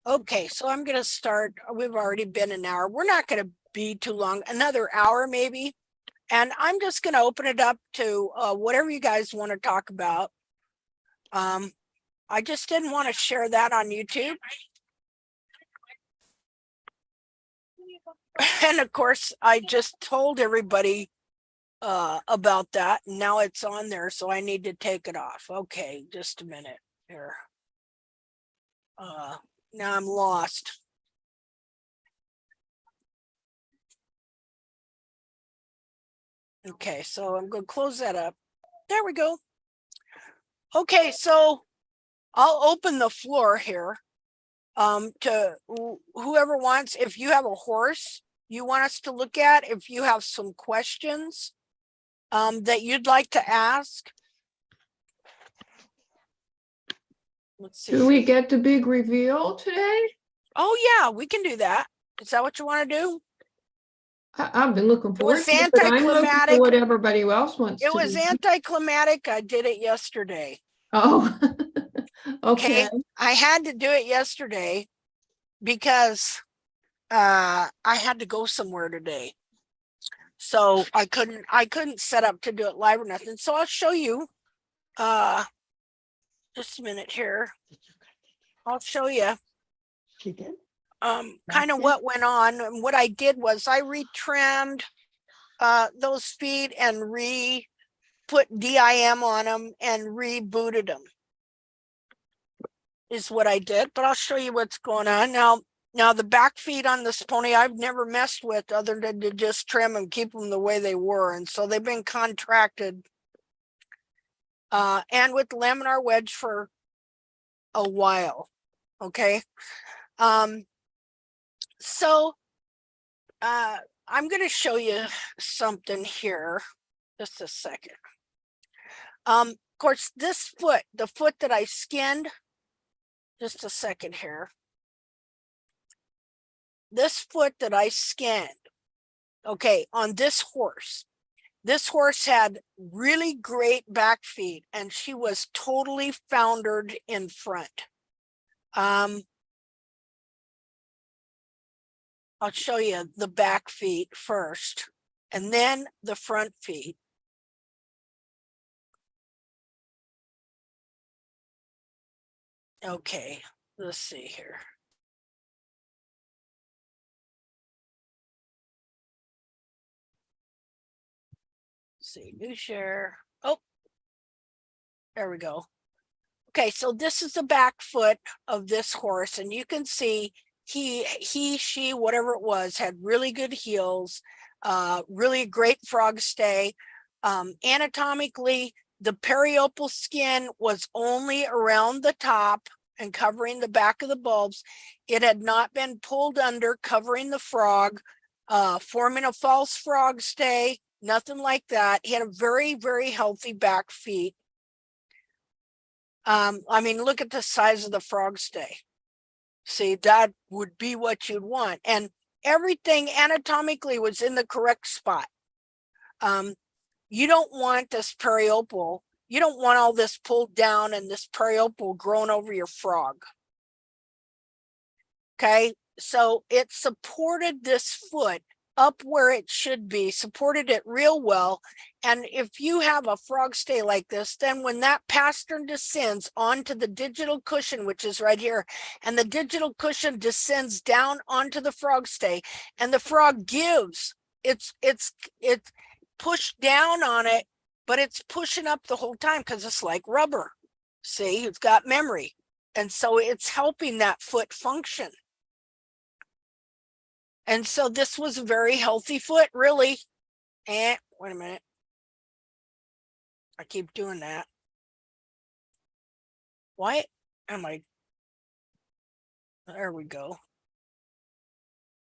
Okay, so I'm going to start. We've already been an hour. We're not going to be too long, another hour maybe. And I'm just going to open it up to whatever you guys want to talk about. I just didn't want to share that on YouTube. And of course, I just told everybody about that. And now it's on there, so I need to take it off. Okay, just a minute here. Now I'm lost. Okay, so I'm going to close that up. There we go. Okay, so I'll open the floor here to whoever wants. If you have a horse you want us to look at, if you have some questions that you'd like to ask. Let's see. Do we get the big reveal today? Oh yeah, we can do that. Is that what you want to do? I've been looking forward was to it, but I'm looking anticlimactic. for what everybody else wants It to was do. anticlimactic. I did it yesterday. Oh, okay. I had to do it yesterday because I had to go somewhere today. So I couldn't set up to do it live or nothing. So I'll show you just a minute here. I'll show you kind of what went on. And what I did was I retrimmed those feet and put DIM on them and rebooted them is what I did. But I'll show you what's going on now. The back feet on this pony I've never messed with other than to just trim and keep them the way they were, and so they've been contracted and with laminar wedge for a while. Okay, so I'm going to show you something here. Just a second. Of course, this foot, the foot that I skinned, just a second here. This foot that I skinned, okay, on this horse had really great back feet, and she was totally foundered in front. I'll show you the back feet first, and then the front feet. Okay, let's see here. See, new share. Oh, there we go. Okay, so this is the back foot of this horse, and you can see she, whatever it was, had really good heels, really great frog stay. Anatomically, the periopal skin was only around the top and covering the back of the bulbs. It had not been pulled under, covering the frog, forming a false frog stay, nothing like that. He had a very, very healthy back feet. I mean, look at the size of the frog stay. See, that would be what you'd want. And everything anatomically was in the correct spot. You don't want this periopal. You don't want all this pulled down and this periopal growing over your frog. Okay, so it supported this foot up where it should be, supported it real well. And if you have a frog stay like this, then when that pastern descends onto the digital cushion, which is right here, and the digital cushion descends down onto the frog stay, and the frog gives, it's pushed down on it, but it's pushing up the whole time because it's like rubber. See, it's got memory. And so it's helping that foot function. And so this was a very healthy foot, really. And wait a minute. I keep doing that. Why am I? There we go.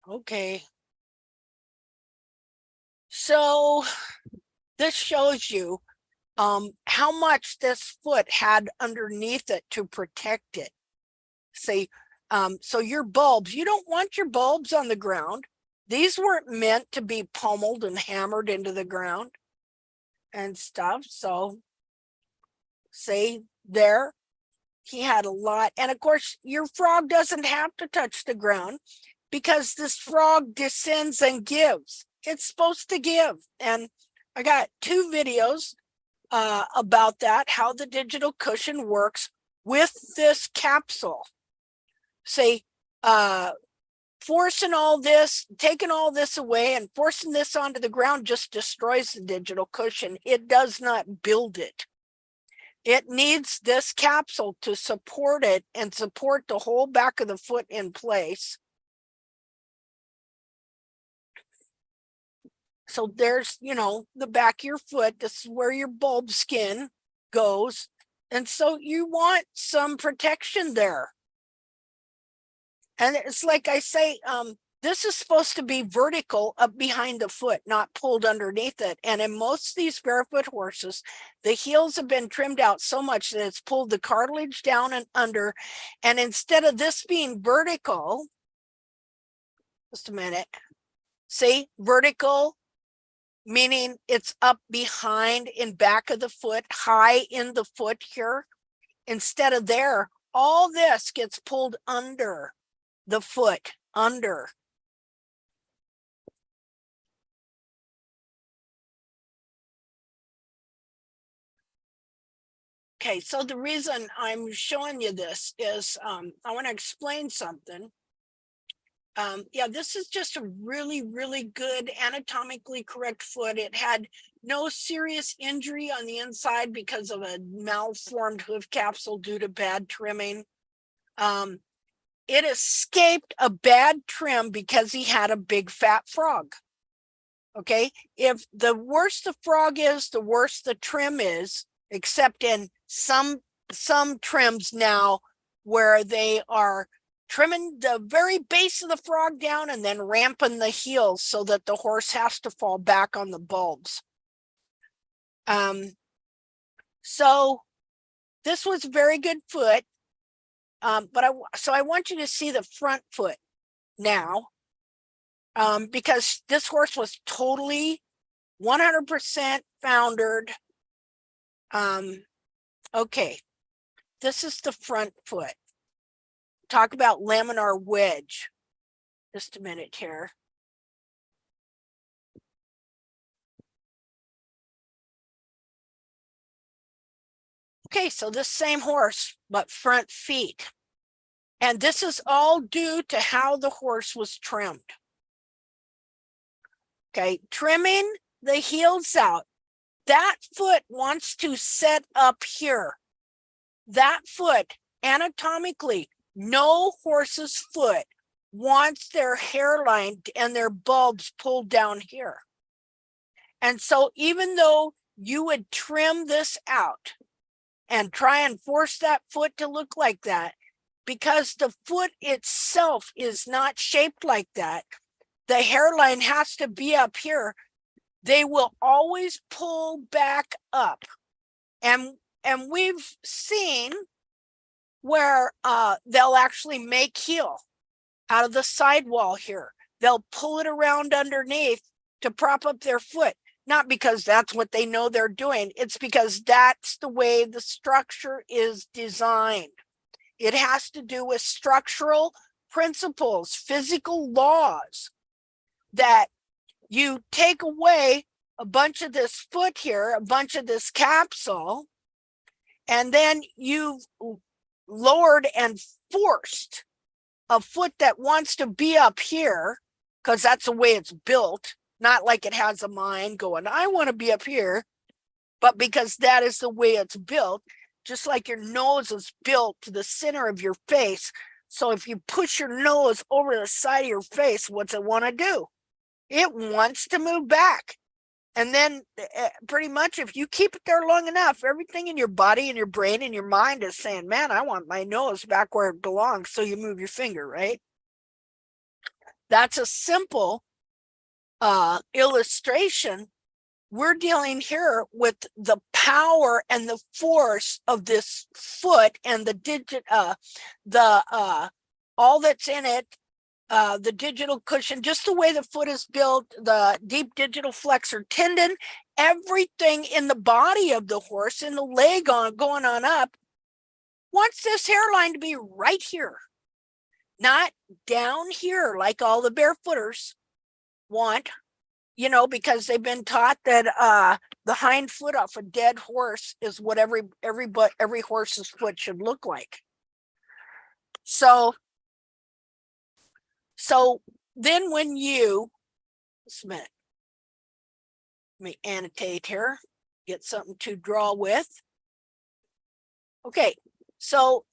Okay. So this shows you how much this foot had underneath it to protect it. See, so your bulbs, you don't want your bulbs on the ground. These weren't meant to be pummeled and hammered into the ground and stuff. So see there, He had a lot. And of course, your frog doesn't have to touch the ground because this frog descends and gives. It's supposed to give. And I got 2 videos about that, how the digital cushion works with this capsule. Say, forcing all this, taking all this away and forcing this onto the ground just destroys the digital cushion. It does not build it. It needs this capsule to support it and support the whole back of the foot in place. So there's, you know, the back of your foot. This is where your bulb skin goes. And so you want some protection there. And it's like I say, this is supposed to be vertical up behind the foot, not pulled underneath it. And in most of these barefoot horses, the heels have been trimmed out so much that it's pulled the cartilage down and under. And instead of this being vertical, just a minute, see, vertical, meaning it's up behind in back of the foot, high in the foot here. Instead of there, all this gets pulled under the foot, under. Okay, so the reason I'm showing you this is I want to explain something. Yeah, this is just a really, really good anatomically correct foot. It had no serious injury on the inside because of a malformed hoof capsule due to bad trimming. It escaped a bad trim because he had a big fat frog. Okay, if the worse the frog is, the worse the trim is, except in some trims now where they are trimming the very base of the frog down and then ramping the heels so that the horse has to fall back on the bulbs. So this was a very good foot. But I want you to see the front foot now, because this horse was totally 100% foundered. Okay, this is the front foot. Talk about laminar wedge. Just a minute here. Okay, so this same horse, but front feet. And this is all due to how the horse was trimmed. Okay, trimming the heels out. That foot wants to set up here. That foot, anatomically, no horse's foot wants their hairline and their bulbs pulled down here. And so even though you would trim this out and try and force that foot to look like that, because the foot itself is not shaped like that, the hairline has to be up here. They will always pull back up. And we've seen where they'll actually make heel out of the sidewall here. They'll pull it around underneath to prop up their foot. Not because that's what they know they're doing. It's because that's the way the structure is designed. It has to do with structural principles, physical laws, that you take away a bunch of this foot here, a bunch of this capsule, and then you've lowered and forced a foot that wants to be up here, because that's the way it's built, not like it has a mind going, I want to be up here, but because that is the way it's built, just like your nose is built to the center of your face. So if you push your nose over the side of your face, what's it want to do? It wants to move back. And then pretty much if you keep it there long enough, everything in your body and your brain and your mind is saying, man, I want my nose back where it belongs. So you move your finger, right? That's a simple illustration. We're dealing here with the power and the force of this foot and the all that's in it, the digital cushion, just the way the foot is built, the deep digital flexor tendon, everything in the body of the horse, in the leg going on up, wants this hairline to be right here, not down here like all the barefooters want, you know, because they've been taught that the hind foot off a dead horse is what every horse's foot should look like. So then when you, just a minute, let me annotate here, get something to draw with. Okay, so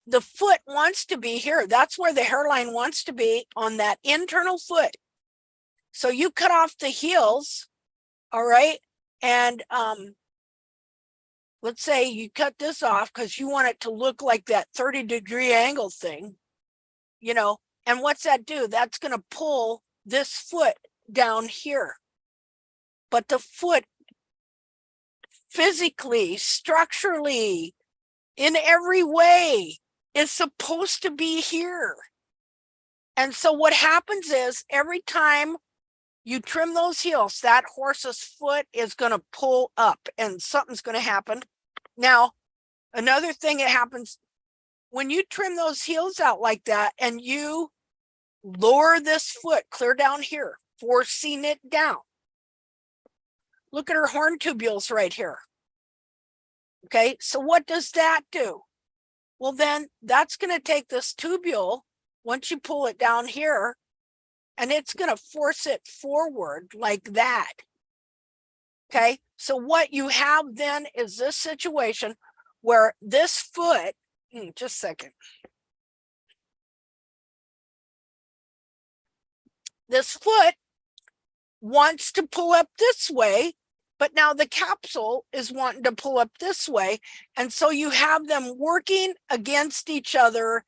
the foot wants to be here. That's where the hairline wants to be, on that internal foot. So you cut off the heels, all right? And let's say you cut this off because you want it to look like that 30-degree angle thing, you know, and what's that do? That's going to pull this foot down here. But the foot physically, structurally, in every way is supposed to be here. And so what happens is every time you trim those heels, that horse's foot is going to pull up and something's going to happen. Now, another thing that happens when you trim those heels out like that and you lower this foot clear down here, forcing it down. Look at her horn tubules right here. Okay, so what does that do? Well, then that's going to take this tubule, once you pull it down here, and it's going to force it forward like that. Okay, so what you have then is this situation where this foot, just a second. This foot wants to pull up this way, but now the capsule is wanting to pull up this way. And so you have them working against each other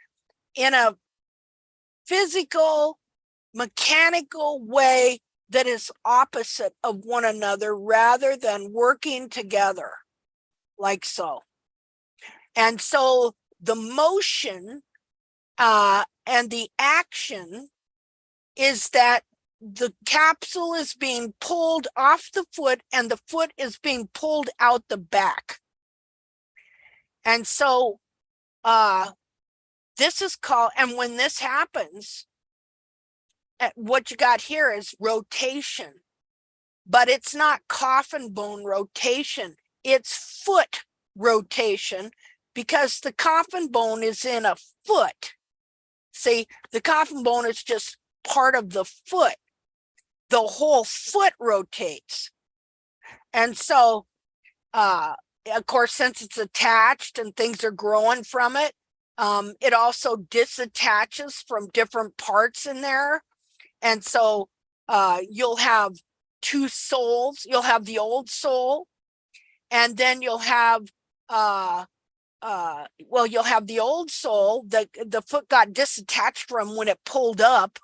in a physical, mechanical way that is opposite of one another rather than working together like so. And so the motion and the action is that the capsule is being pulled off the foot and the foot is being pulled out the back. And so this is called, and when this happens, what you got here is rotation, but it's not coffin bone rotation, it's foot rotation, because the coffin bone is in a foot. See, the coffin bone is just part of the foot. The whole foot rotates. And so, of course, since it's attached and things are growing from it, it also disattaches from different parts in there. And so you'll have two soles. You'll have the old sole, and then you'll have you'll have the old sole that the foot got disattached from when it pulled up,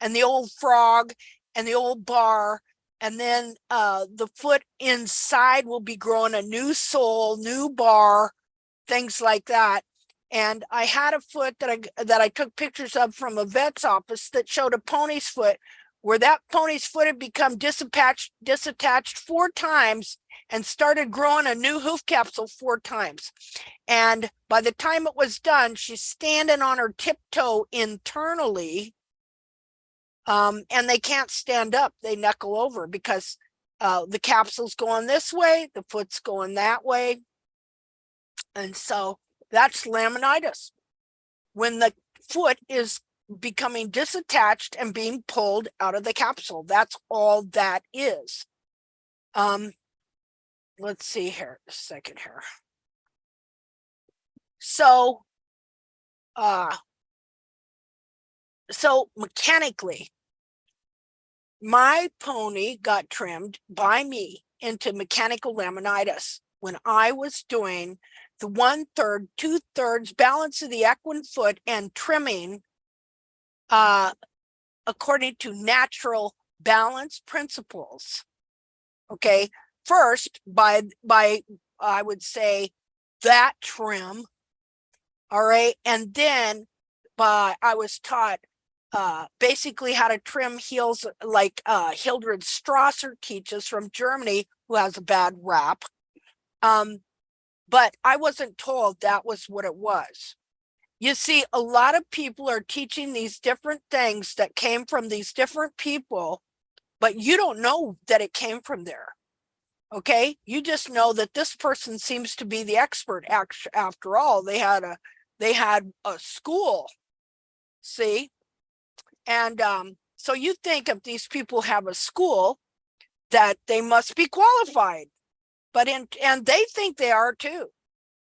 and the old frog and the old bar, and then the foot inside will be growing a new sole, new bar, things like that. And I had a foot that I took pictures of from a vet's office that showed a pony's foot where that pony's foot had become disattached 4 times and started growing a new hoof capsule 4 times. And by the time it was done, she's standing on her tiptoe internally, and they can't stand up. They knuckle over because the capsule's going this way, the foot's going that way. And so that's laminitis, when the foot is becoming disattached and being pulled out of the capsule. That's all that is. Let's see here, a second here. So mechanically, my pony got trimmed by me into mechanical laminitis when I was doing the 1/3, 2/3 balance of the equine foot and trimming according to natural balance principles. Okay, first by I would say that trim, all right, and then I was taught basically how to trim heels like Hildred Strasser teaches from Germany, who has a bad rap. but I wasn't told that was what it was. You see, a lot of people are teaching these different things that came from these different people, but you don't know that it came from there. Okay, you just know that this person seems to be the expert. After all, they had a school, see, and so you think if these people have a school that they must be qualified, but and they think they are too.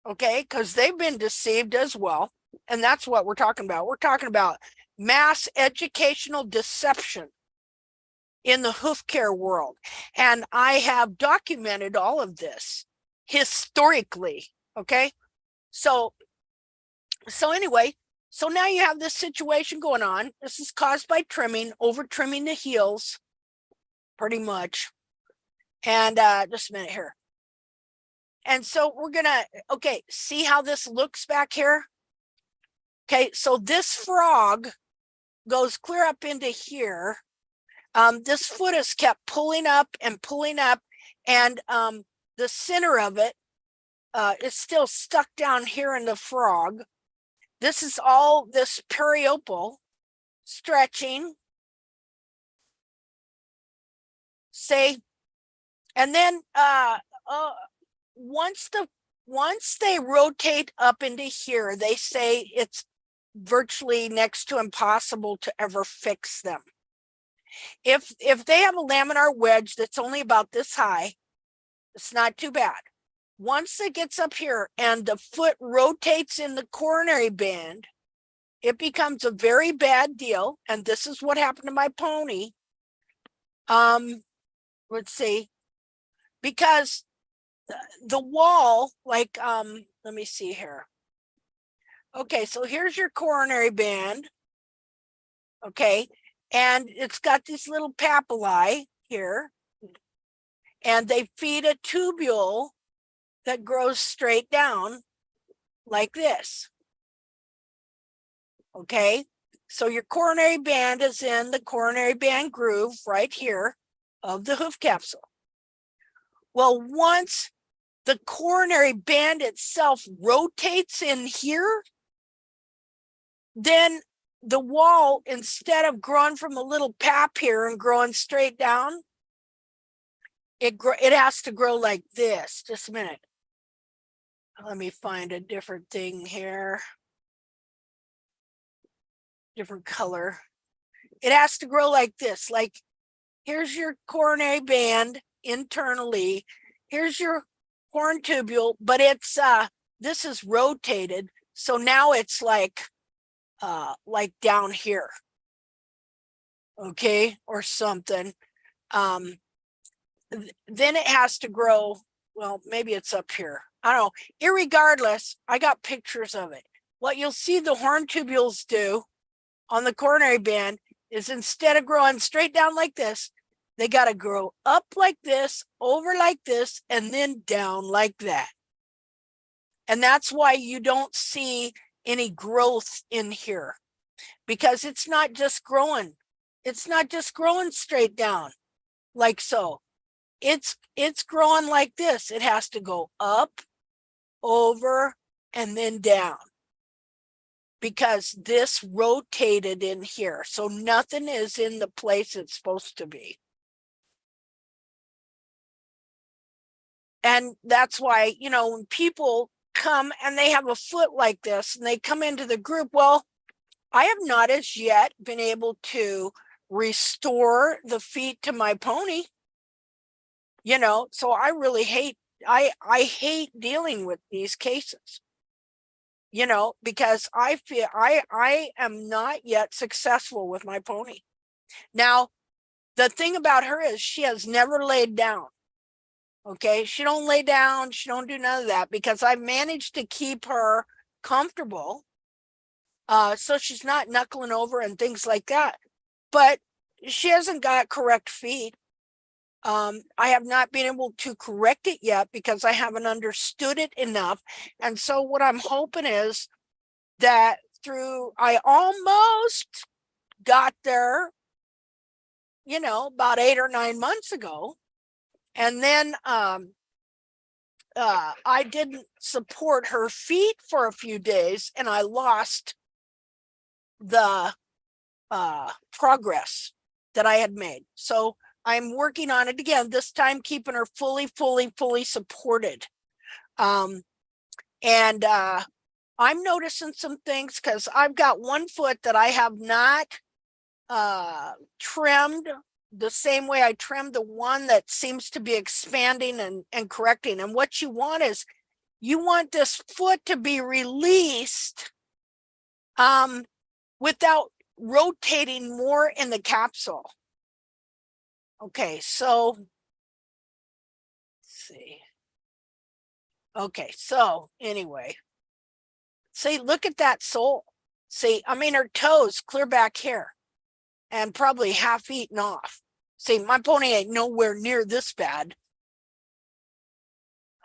Okay, because they've been deceived as well, and that's what we're talking about. We're talking about mass educational deception in the hoof care world. And I have documented all of this historically. Okay. So anyway, so now you have this situation going on. This is caused by trimming, over trimming the heels, pretty much. And just a minute here. And so we're gonna, okay, see how this looks back here? Okay, so this frog goes clear up into here. This foot is kept pulling up, and the center of it is still stuck down here in the frog. This is all this periopal stretching. Say, and then once they rotate up into here, they say it's virtually next to impossible to ever fix them. If they have a laminar wedge that's only about this high, it's not too bad. Once it gets up here and the foot rotates in the coronary band, it becomes a very bad deal. And this is what happened to my pony. Let's see, because the wall, like, let me see here. Okay, so here's your coronary band. Okay, and it's got these little papillae here, and they feed a tubule that grows straight down like this. Okay, so your coronary band is in the coronary band groove right here of the hoof capsule. Well, once the coronary band itself rotates in here, then the wall, instead of growing from a little pap here and growing straight down, it has to grow like this. Just a minute. Let me find a different thing here. Different color. It has to grow like this. Like, here's your coronary band internally. Here's your horn tubule, but it's this is rotated. So now it's like down here. Okay, or something. Then it has to grow. Well, maybe it's up here. I don't know. Irregardless, I got pictures of it. What you'll see the horn tubules do on the coronary band is, instead of growing straight down like this, they got to grow up like this, over like this, and then down like that. And that's why you don't see any growth in here, because it's not just growing. It's not just growing straight down like so. It's growing like this. It has to go up, over, and then down, because this rotated in here. So nothing is in the place it's supposed to be. And that's why, you know, when people come and they have a foot like this and they come into the group, well, I have not as yet been able to restore the feet to my pony. You know, so I really hate, I hate dealing with these cases, you know, because I feel I am not yet successful with my pony. Now, the thing about her is she has never laid down. Okay, she don't lay down, she don't do none of that, because I managed to keep her comfortable. So she's not knuckling over and things like that. But she hasn't got correct feet. I have not been able to correct it yet because I haven't understood it enough. And so what I'm hoping is that I almost got there, you know, about 8 or 9 months ago. And then I didn't support her feet for a few days and I lost the progress that I had made. So I'm working on it again, this time keeping her fully supported. I'm noticing some things because I've got one foot that I have not trimmed the same way I trimmed the one that seems to be expanding and correcting. And what you want is you want this foot to be released without rotating more in the capsule. Okay, so let's see. Okay, so anyway, see, look at that sole. See, I mean, her toes clear back here and probably half eaten off. See, my pony ain't nowhere near this bad.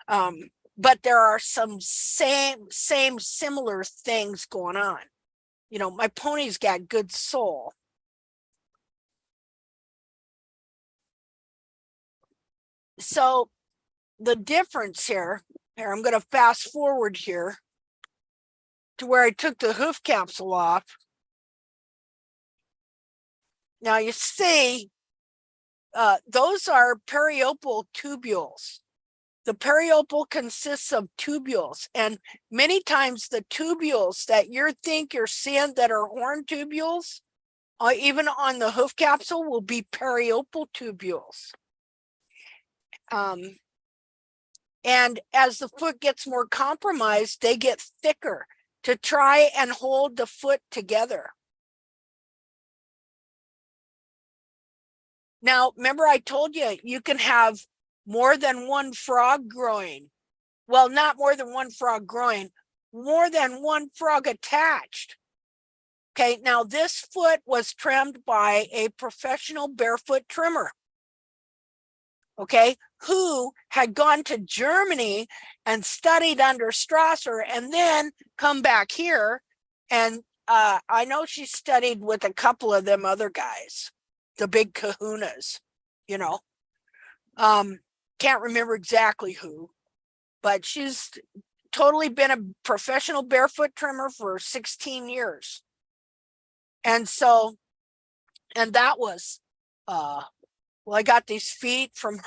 But there are some similar things going on. You know, my pony's got good soul. So the difference here, I'm going to fast forward here to where I took the hoof capsule off. Now you see, those are periopal tubules. The periopal consists of tubules, and many times the tubules that you think you're seeing that are horn tubules, even on the hoof capsule, will be periopal tubules. And as the foot gets more compromised, they get thicker to try and hold the foot together. Now, remember I told you, you can have more than one frog growing. Well, not more than one frog growing, more than one frog attached. Okay, now this foot was trimmed by a professional barefoot trimmer. Okay, who had gone to Germany and studied under Strasser and then come back here. And I know she studied with a couple of them other guys, the big kahunas, you know. Can't remember exactly who, but she's totally been a professional barefoot trimmer for 16 years. And so, and that was, well, I got these feet from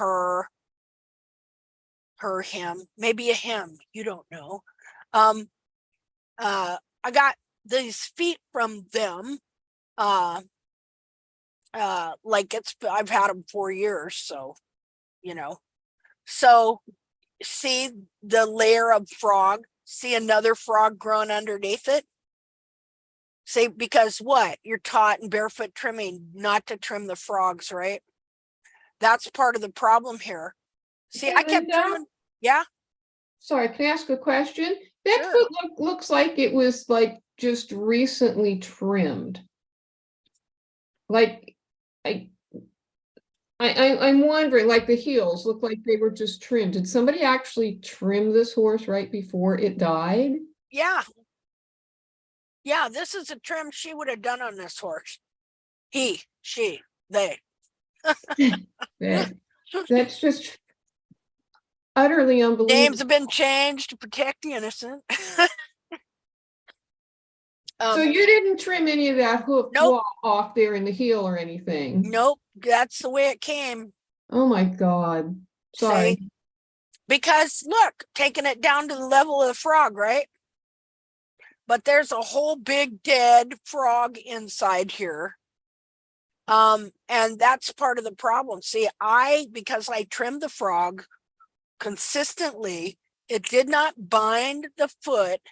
him, maybe a him, you don't know. I got these feet from them. Like I've had them 4 years, so, you know. So see the layer of frog, see another frog growing underneath it. See, because what? You're taught in barefoot trimming not to trim the frogs, right? That's part of the problem here. See, Hey, I kept Linda? trimming. Yeah. Sorry, can I ask a question? That Sure. foot looks like it was like just recently trimmed. Like I'm wondering, like the heels look like they were just trimmed. Did somebody actually trim this horse right before it died? Yeah. Yeah, this is a trim she would have done on this horse. He, she, they. That's just utterly unbelievable. Names have been changed to protect the innocent. So you didn't trim any of that hoof Nope. off there in the heel or anything? Nope, that's the way it came. Oh my God. Sorry. See? Because look, taking it down to the level of the frog, right? But there's a whole big dead frog inside here. And that's part of the problem. See, because I trimmed the frog consistently, it did not bind the foot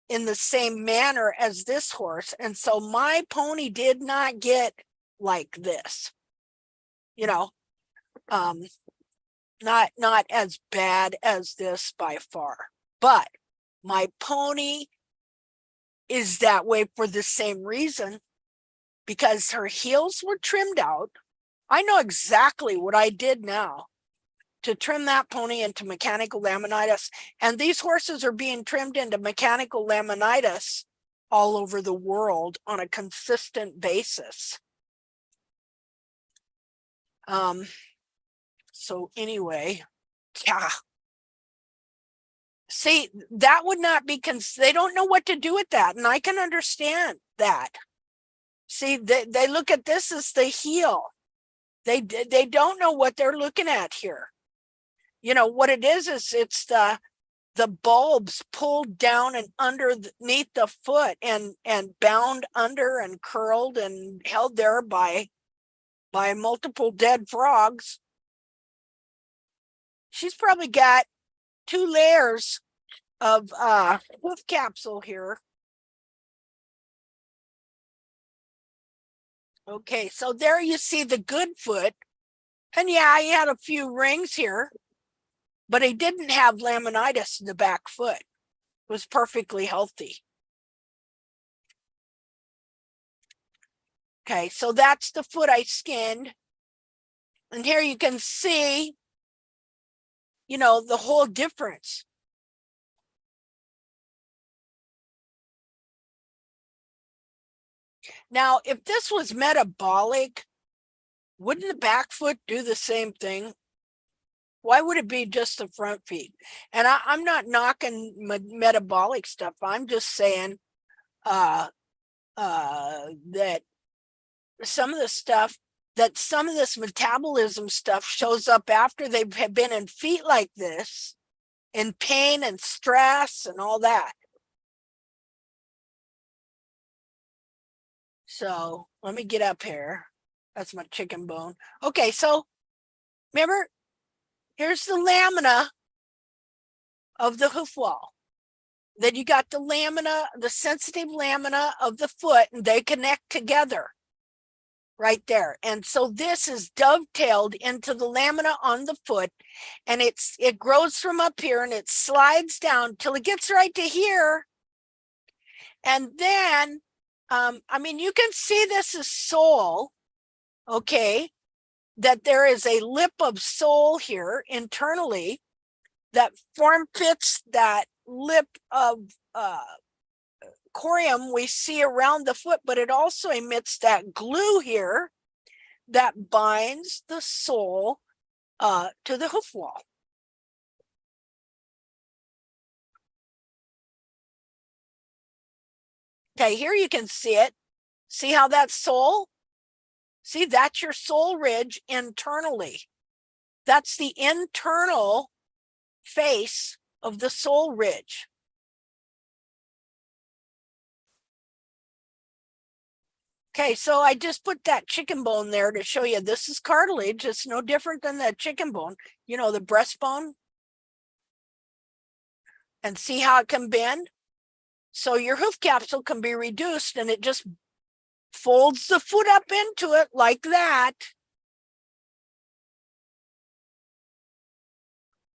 in the same manner as this horse. And so my pony did not get like this, you know, not as bad as this by far, but my pony is that way for the same reason, because her heels were trimmed out. I know exactly what I did now to trim that pony into mechanical laminitis. And these horses are being trimmed into mechanical laminitis all over the world on a consistent basis. So anyway, yeah. See, that would not be, they don't know what to do with that. And I can understand that. See, they look at this as the heel. They don't know what they're looking at here. You know, what it is it's the bulbs pulled down and underneath the foot and bound under and curled and held there by multiple dead frogs. She's probably got 2 layers of hoof capsule here. Okay, so there you see the good foot. And yeah, he had a few rings here, but he didn't have laminitis in the back foot. It was perfectly healthy. Okay, so that's the foot I skinned. And here you can see, you know, the whole difference. Now, if this was metabolic, wouldn't the back foot do the same thing? Why would it be just the front feet? And I'm not knocking metabolic stuff. I'm just saying that some of the stuff, that some of this metabolism stuff shows up after they've been in feet like this, in pain and stress and all that. So let me get up here. That's my chicken bone. Okay, so remember, here's the lamina of the hoof wall. Then you got the lamina, the sensitive lamina of the foot, and they connect together right there. And so this is dovetailed into the lamina on the foot, and it grows from up here and it slides down till it gets right to here. And then, I mean, you can see this is sole, okay, that there is a lip of sole here internally that form fits that lip of corium we see around the foot, but it also emits that glue here that binds the sole to the hoof wall. Okay, here you can see it. See how that sole? See, that's your sole ridge internally. That's the internal face of the sole ridge. Okay, so I just put that chicken bone there to show you this is cartilage. It's no different than the chicken bone, you know, the breastbone. And see how it can bend? So your hoof capsule can be reduced and it just folds the foot up into it like that.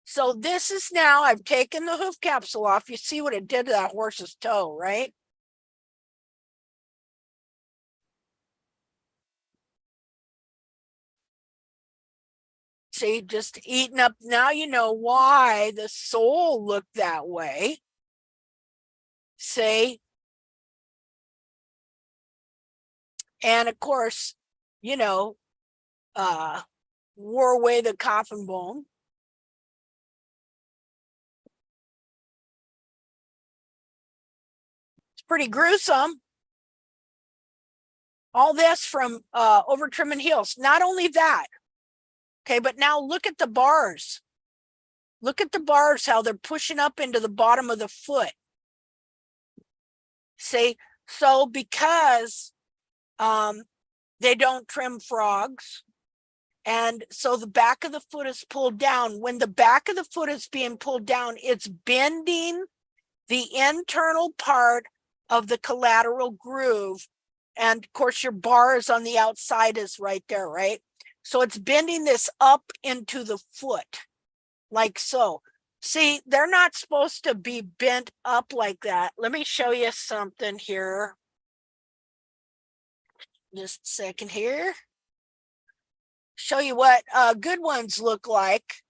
So this is now, I've taken the hoof capsule off. You see what it did to that horse's toe, right? See, just eating up. Now you know why the sole looked that way. See? And of course, you know, wore away the coffin bone. It's pretty gruesome. All this from over trimming heels. Not only that, okay, but now look at the bars. Look at the bars, how they're pushing up into the bottom of the foot. See, so because they don't trim frogs, and so the back of the foot is pulled down. When the back of the foot is being pulled down, it's bending the internal part of the collateral groove. And of course, your bar is on the outside is right there, right? So it's bending this up into the foot, like so. See, they're not supposed to be bent up like that. Let me show you something here. Just a second here. Show you what good ones look like.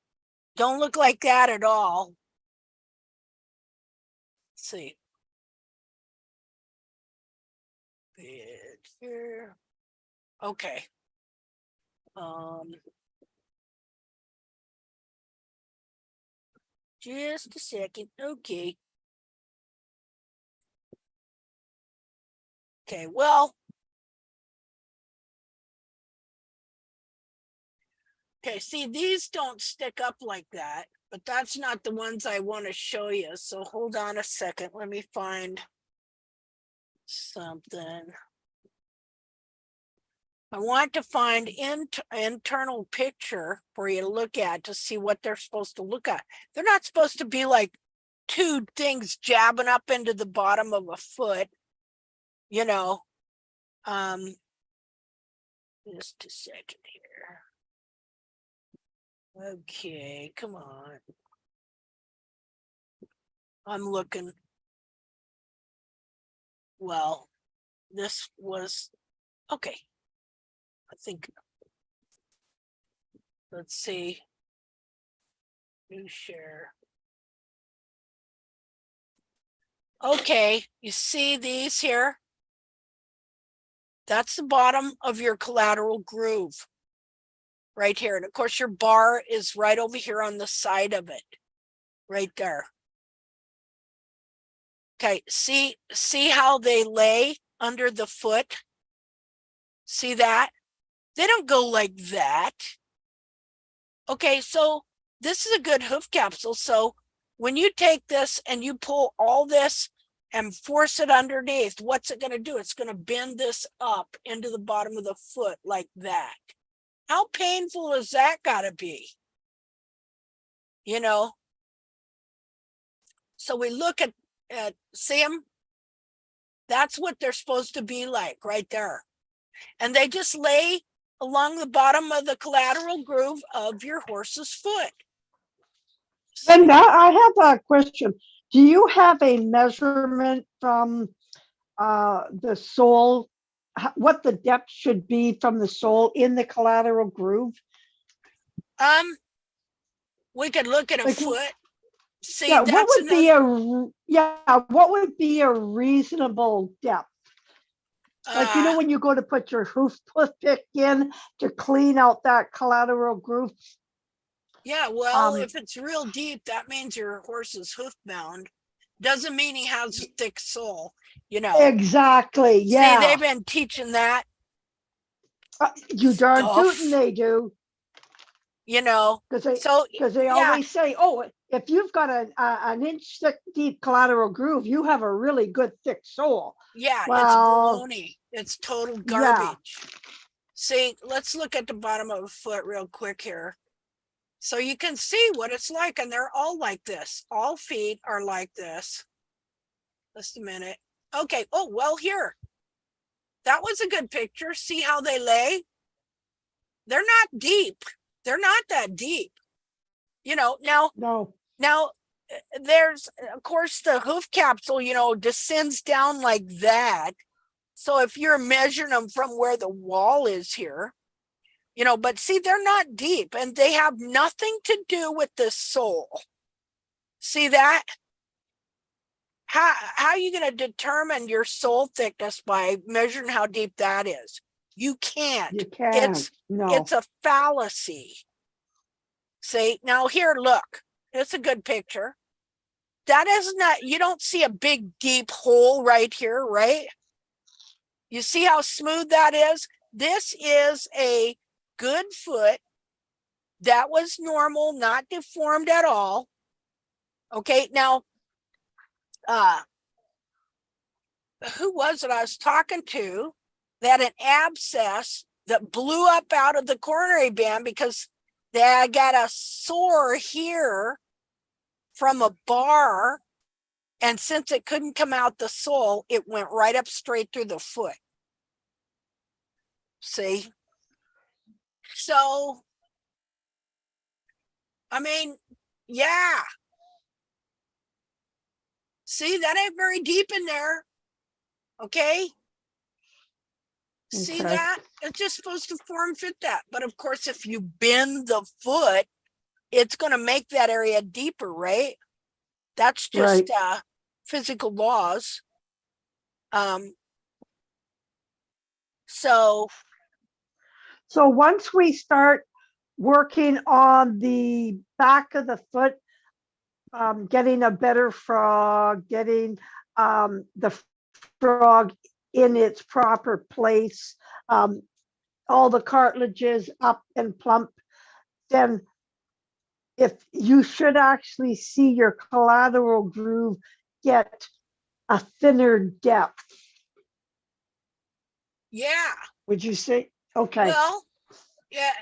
Don't look like that at all. Let's see. Here. Okay. Just a second. Okay. Okay, well. Okay, see, these don't stick up like that, but that's not the ones I want to show you. So hold on a second. Let me find something. I want to find internal picture for you to look at to see what they're supposed to look at. They're not supposed to be like two things jabbing up into the bottom of a foot, you know. Just a second here. Okay, come on. I'm looking. Well, this was okay. I think, let's see. New share. Okay, you see these here? That's the bottom of your collateral groove right here. And of course, your bar is right over here on the side of it, right there. Okay, see how they lay under the foot? See that? They don't go like that. Okay, so this is a good hoof capsule. So when you take this and you pull all this and force it underneath, what's it going to do? It's going to bend this up into the bottom of the foot like that. How painful is that got to be? You know? So we look at see them? That's what they're supposed to be like right there. And they just lay along the bottom of the collateral groove of your horse's foot. Linda, I have a question. Do you have a measurement from the sole, what the depth should be from the sole in the collateral groove? We could look at a Like, foot. See, yeah, what that's would be what would be a reasonable depth? Like, you know, when you go to put your hoof pick in to clean out that collateral groove? yeah, well, if it's real deep, that means your horse is hoof bound. Doesn't mean he has a thick sole, you know. Exactly, See, yeah. they've been teaching that. You darn stuff, tootin' they do. You know, Because so they yeah, always say, oh, if you've got an inch thick deep collateral groove, you have a really good thick sole. yeah, it's Well, baloney. It's total yeah, garbage. See, let's look at the bottom of a foot real quick here. So you can see what it's like, and they're all like this. All feet are like this. Just a minute. Okay. Oh, well, here. That was a good picture. See how they lay? They're not deep. They're not that deep. You know, no, now there's, of course, the hoof capsule, you know, descends down like that. So if you're measuring them from where the wall is here, you know, but see, they're not deep and they have nothing to do with the sole. See that? How are you going to determine your sole thickness by measuring how deep that is? You can't. you can't. It's a fallacy. See, now here, look, it's a good picture. That is not, you don't see a big deep hole right here, right? You see how smooth that is? This is a good foot that was normal, not deformed at all. Okay, now, who was it I was talking to that an abscess that blew up out of the coronary band because they got a sore here from a bar, and since it couldn't come out the sole, it went right up straight through the foot. See? So, I mean, yeah. See, that ain't very deep in there. Okay? See that? It's just supposed to form fit that. But of course, if you bend the foot, it's going to make that area deeper, right? That's just physical laws. So once we start working on the back of the foot, getting a better frog, getting the frog in its proper place, all the cartilages up and plump, then if you should actually see your collateral groove get a thinner depth. Yeah. Would you say? Okay. Well, yeah,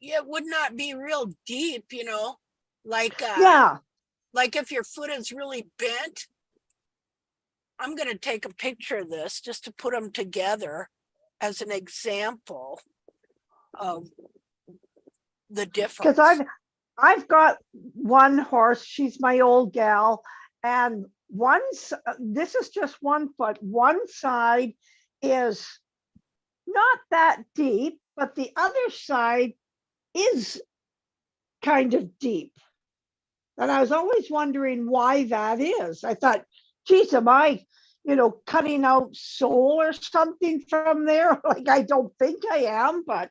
it would not be real deep, you know, like Yeah. like if your foot is really bent. I'm going to take a picture of this just to put them together as an example of the difference. Because I've got one horse, she's my old gal, and this is just one foot. One side is not that deep, but the other side is kind of deep. And I was always wondering why that is. I thought, geez, am I, cutting out soul or something from there? Like, I don't think I am, but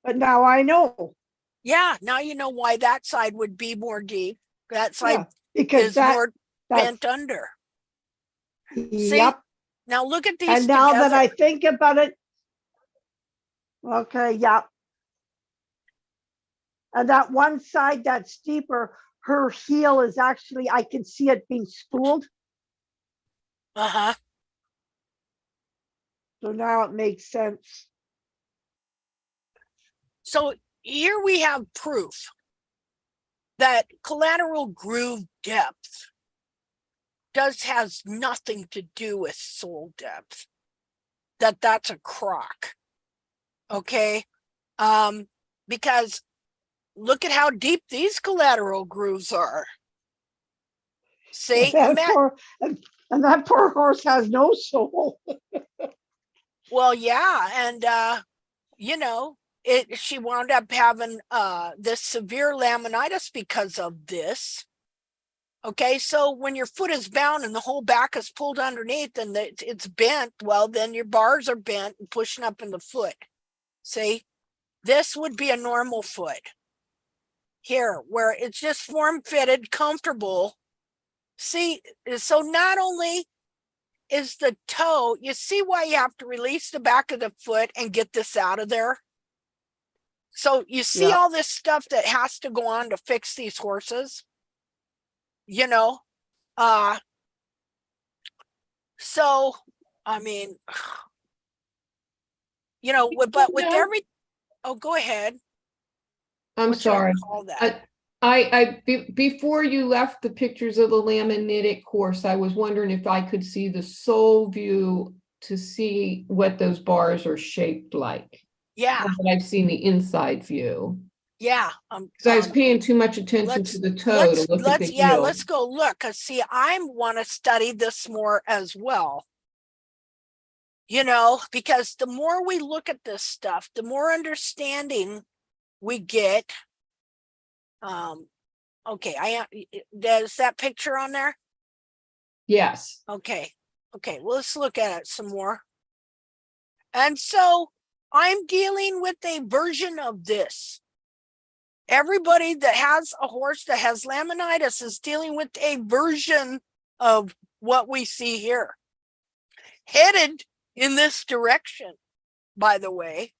now I know. Yeah, now you know why that side would be more deep. That side Yeah, because is more that's, bent under. See, yep. now look at these And now together. that I think about it, okay, yeah. And that one side that's deeper, her heel is actually, I can see it being spooled. Uh-huh. So now it makes sense. So here we have proof that collateral groove depth has nothing to do with sole depth. That's a crock. Okay. Because look at how deep these collateral grooves are. See, and that poor horse has no soul. well, yeah, and she wound up having this severe laminitis because of this. Okay, so when your foot is bound and the whole back is pulled underneath and it's bent, well, then your bars are bent and pushing up in the foot. See, this would be a normal foot. Here, where it's just form-fitted, comfortable. See, so not only is the toe, you see why you have to release the back of the foot and get this out of there? So you see all this stuff that has to go on to fix these horses, so I mean, but with every, oh, go ahead. I'm What should I sorry. call that? Before you left the pictures of the laminitic horse, I was wondering if I could see the sole view to see what those bars are shaped like. Yeah. Now that I've seen the inside view. Yeah. Because I was paying too much attention to the toe to look at the heel. Let's go look, because see, I want to study this more as well. Because the more we look at this stuff, the more understanding we get. Okay, there's that picture on there? Yes. Okay, well, let's look at it some more. And so I'm dealing with a version of this. Everybody that has a horse that has laminitis is dealing with a version of what we see here. Headed in this direction, by the way.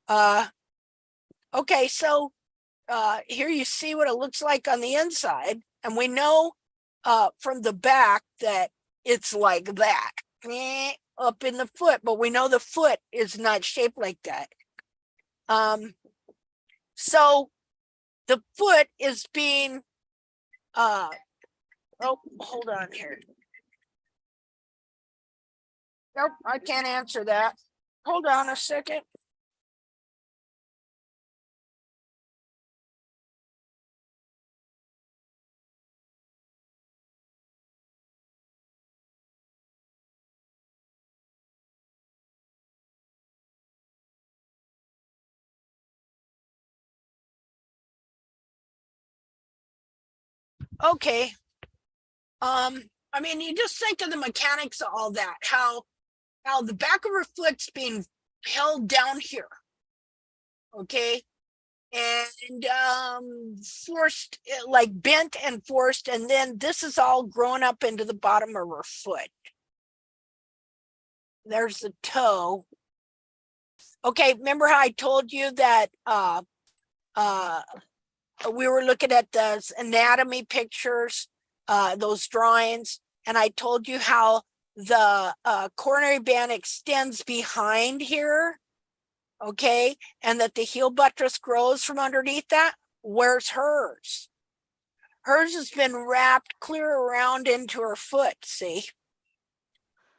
Okay, so here you see what it looks like on the inside, and we know from the back that it's like that up in the foot, but we know the foot is not shaped like that. So the foot is being oh, hold on here. Nope, I can't answer that. Hold on a second. Okay. I mean, you just think of the mechanics of all that, how the back of her foot's being held down here. Okay. and forced, like bent and forced, and then this is all grown up into the bottom of her foot. There's the toe. Okay, remember how I told you that we were looking at those anatomy pictures, those drawings, and I told you how the coronary band extends behind here, okay, and that the heel buttress grows from underneath that. Where's hers? Hers has been wrapped clear around into her foot, see?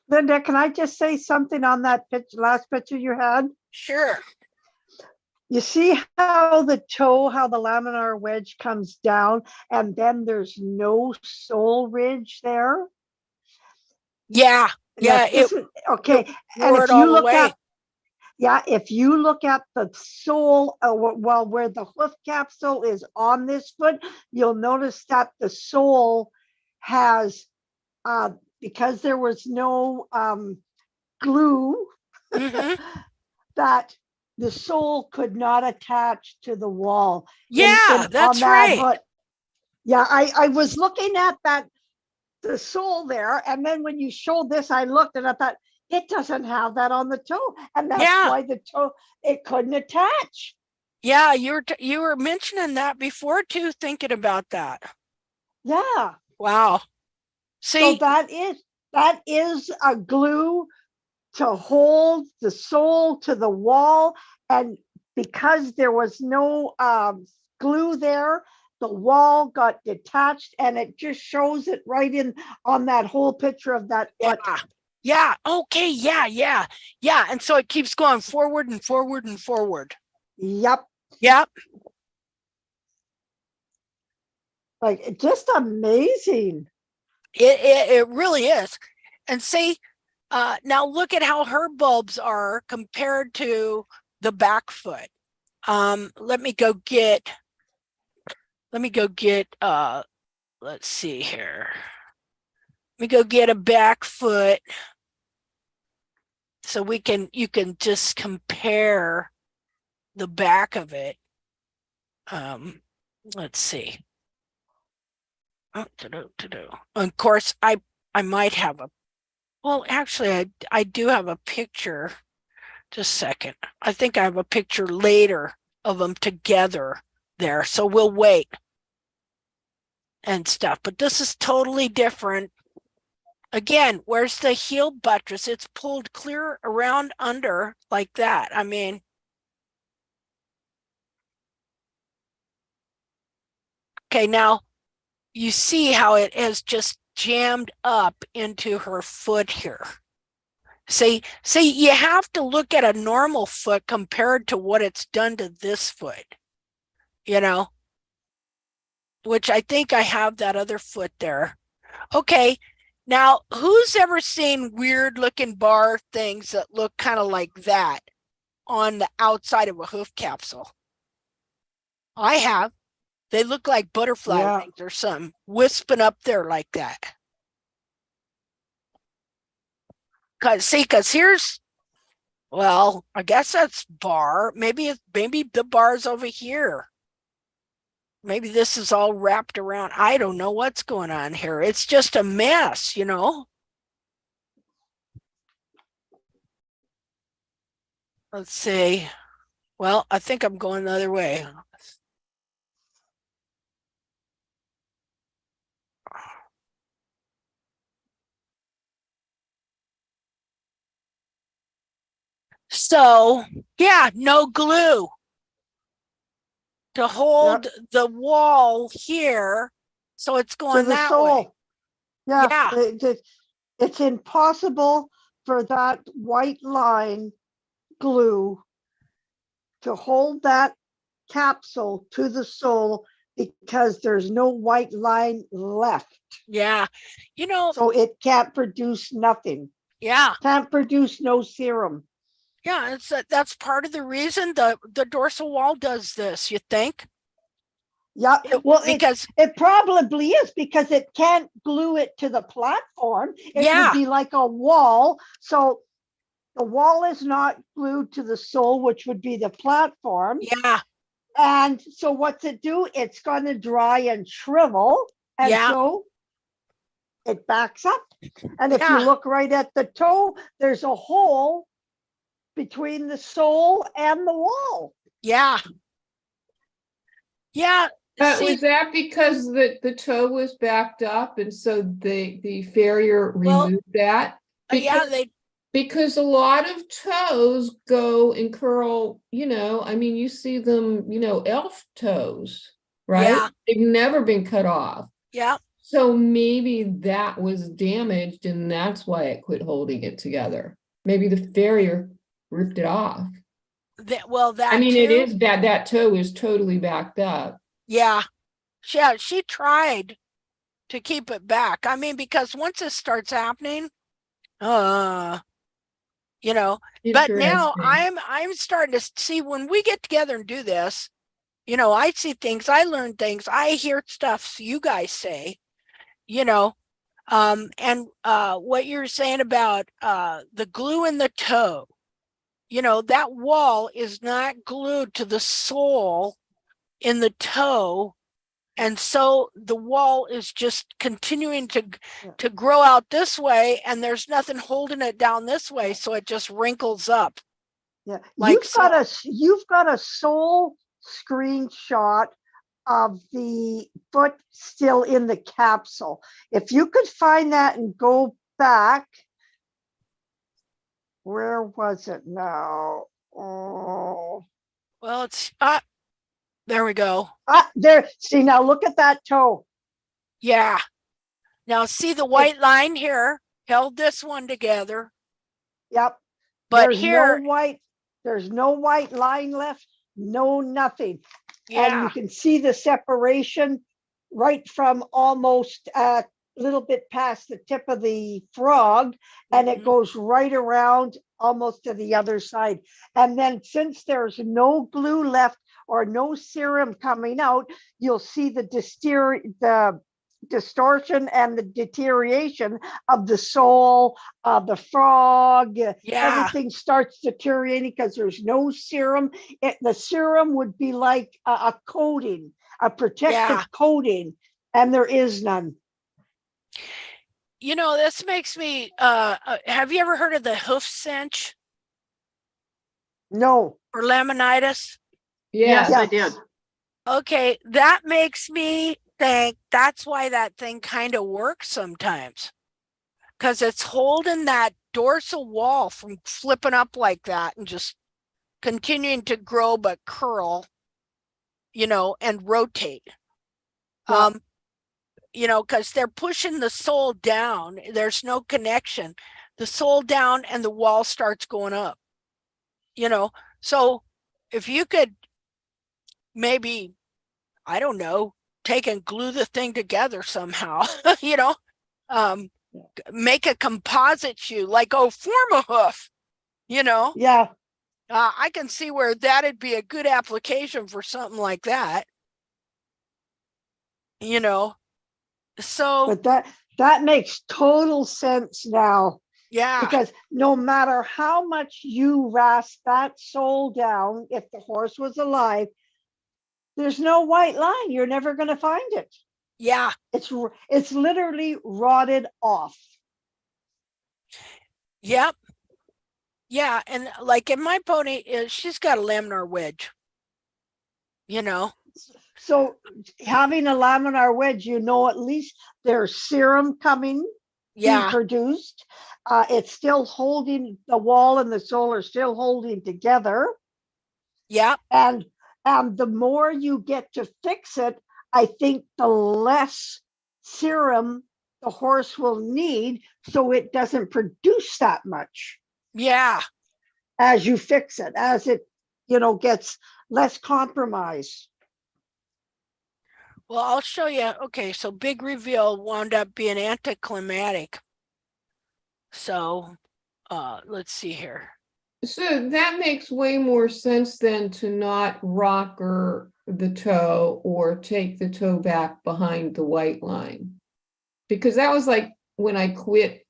Linda, can I just say something on that last picture you had? Sure. You see how the toe, how the laminar wedge comes down, and then there's no sole ridge there? Yeah, yeah, it okay. And wore if it all you look away. at, yeah, if you look at the sole, well, where the hoof capsule is on this foot, you'll notice that the sole has, because there was no glue, Mhm. that the sole could not attach to the wall. Yeah, that's on that right. foot. Yeah, I was looking at that, the sole there, and then when you showed this, I looked and I thought, it doesn't have that on the toe, and that's Yeah. why the toe, it couldn't attach. Yeah, you were mentioning that before too, thinking about that. Yeah, Wow. so See, that is a glue to hold the sole to the wall, and because there was no glue there, the wall got detached, and it just shows it right in on that whole picture of that foot. yeah. Yeah, okay, yeah. Yeah, and so it keeps going forward and forward and forward. Yep, Yep. like just amazing. It really is. And see, now look at how her bulbs are compared to the back foot. Let me go get let's see here. Let me go get a back foot so you can just compare the back of it. Let's see. Oh, of course, I might have well, actually, I do have a picture. Just a second. I think I have a picture later of them together there. So we'll wait and stuff. But this is totally different. Again, where's the heel buttress? It's pulled clear around under like that. I mean, okay, now you see how it has just jammed up into her foot here. See, you have to look at a normal foot compared to what it's done to this foot, you know, which I think I have that other foot there. Okay, now who's ever seen weird looking bar things that look kind of like that on the outside of a hoof capsule? I have. They look like butterfly wings or something, wisping up there like that. Cause here's, well, I guess that's bar. Maybe the bar's over here. Maybe this is all wrapped around. I don't know what's going on here. It's just a mess, you know? Let's see. Well, I think I'm going the other way. So, yeah, no glue to hold the wall here. So it's going that way. Yeah, it's impossible for that white line glue to hold that capsule to the sole because there's no white line left. Yeah. You know, so it can't produce nothing. Yeah. Can't produce no serum. Yeah, that's part of the reason the dorsal wall does this, you think? Yeah, well, because it probably is because it can't glue it to the platform. It would be like a wall. So the wall is not glued to the sole, which would be the platform. Yeah. And so what's it do? It's going to dry and shrivel. And Yeah. so it backs up. And if you Yeah. look right at the toe, there's a hole between the sole and the wall. Yeah. Yeah. See, Was that because the toe was backed up and so the farrier Well, removed that? yeah, they, Because a lot of toes go and curl, I mean, you see them, elf toes, right? Yeah. They've never been cut off. yeah, So maybe that was damaged and that's why it quit holding it together. Maybe the farrier ripped it off. well, that I mean, too. it is that toe is totally backed up. Yeah. Yeah, she tried to keep it back. I mean, because once this starts happening, uh, but now Interesting. I'm starting to see when we get together and do this, I see things, I learn things, I hear stuff you guys say, and what you're saying about the glue in the toe, that wall is not glued to the sole in the toe. And so the wall is just continuing to grow out this way, and there's nothing holding it down this way, so it just wrinkles up. Yeah. Like You've got a sole screenshot of the foot still in the capsule. If you could find that and go back, where was it now? Oh, Well, it's there we go. there. See, now look at that toe. Yeah. Now see the white line here held this one together, Yep. but There's here, there's no white line left, no nothing. And yeah, you can see the separation right from almost a little bit past the tip of the frog, and it mhm, goes right around almost to the other side. And then since there's no glue left or no serum coming out, you'll see the distortion and the deterioration of the sole, the frog, yeah, everything starts deteriorating because there's no serum. The serum would be like a coating, a protective yeah. coating, and there is none. This makes me have you ever heard of the hoof cinch No. or laminitis? Yeah. Yes, I did. Okay, that makes me think that's why that thing kind of works sometimes, because it's holding that dorsal wall from flipping up like that and just continuing to grow but curl, and rotate. Yeah. Because they're pushing the sole down, there's no connection. The sole down and the wall starts going up. So if you could maybe, I don't know, take and glue the thing together somehow, make a composite shoe, like, form a hoof, Yeah. I can see where that'd be a good application for something like that, so But that makes total sense now, yeah, because no matter how much you rasp that sole down, if the horse was alive, there's no white line. You're never going to find it. yeah, It's literally rotted off. yep, yeah. And like in my pony, she's got a laminar wedge, So having a laminar wedge, at least there's serum being yeah, produced. It's still holding, the wall and the sole are still holding together. yeah, And the more you get to fix it, I think the less serum the horse will need, so it doesn't produce that much yeah. as you fix it, as it gets less compromised. Well, I'll show you. Okay, so big reveal wound up being anticlimactic. So let's see here. So that makes way more sense than to not rocker the toe or take the toe back behind the white line. Because that was like when I quit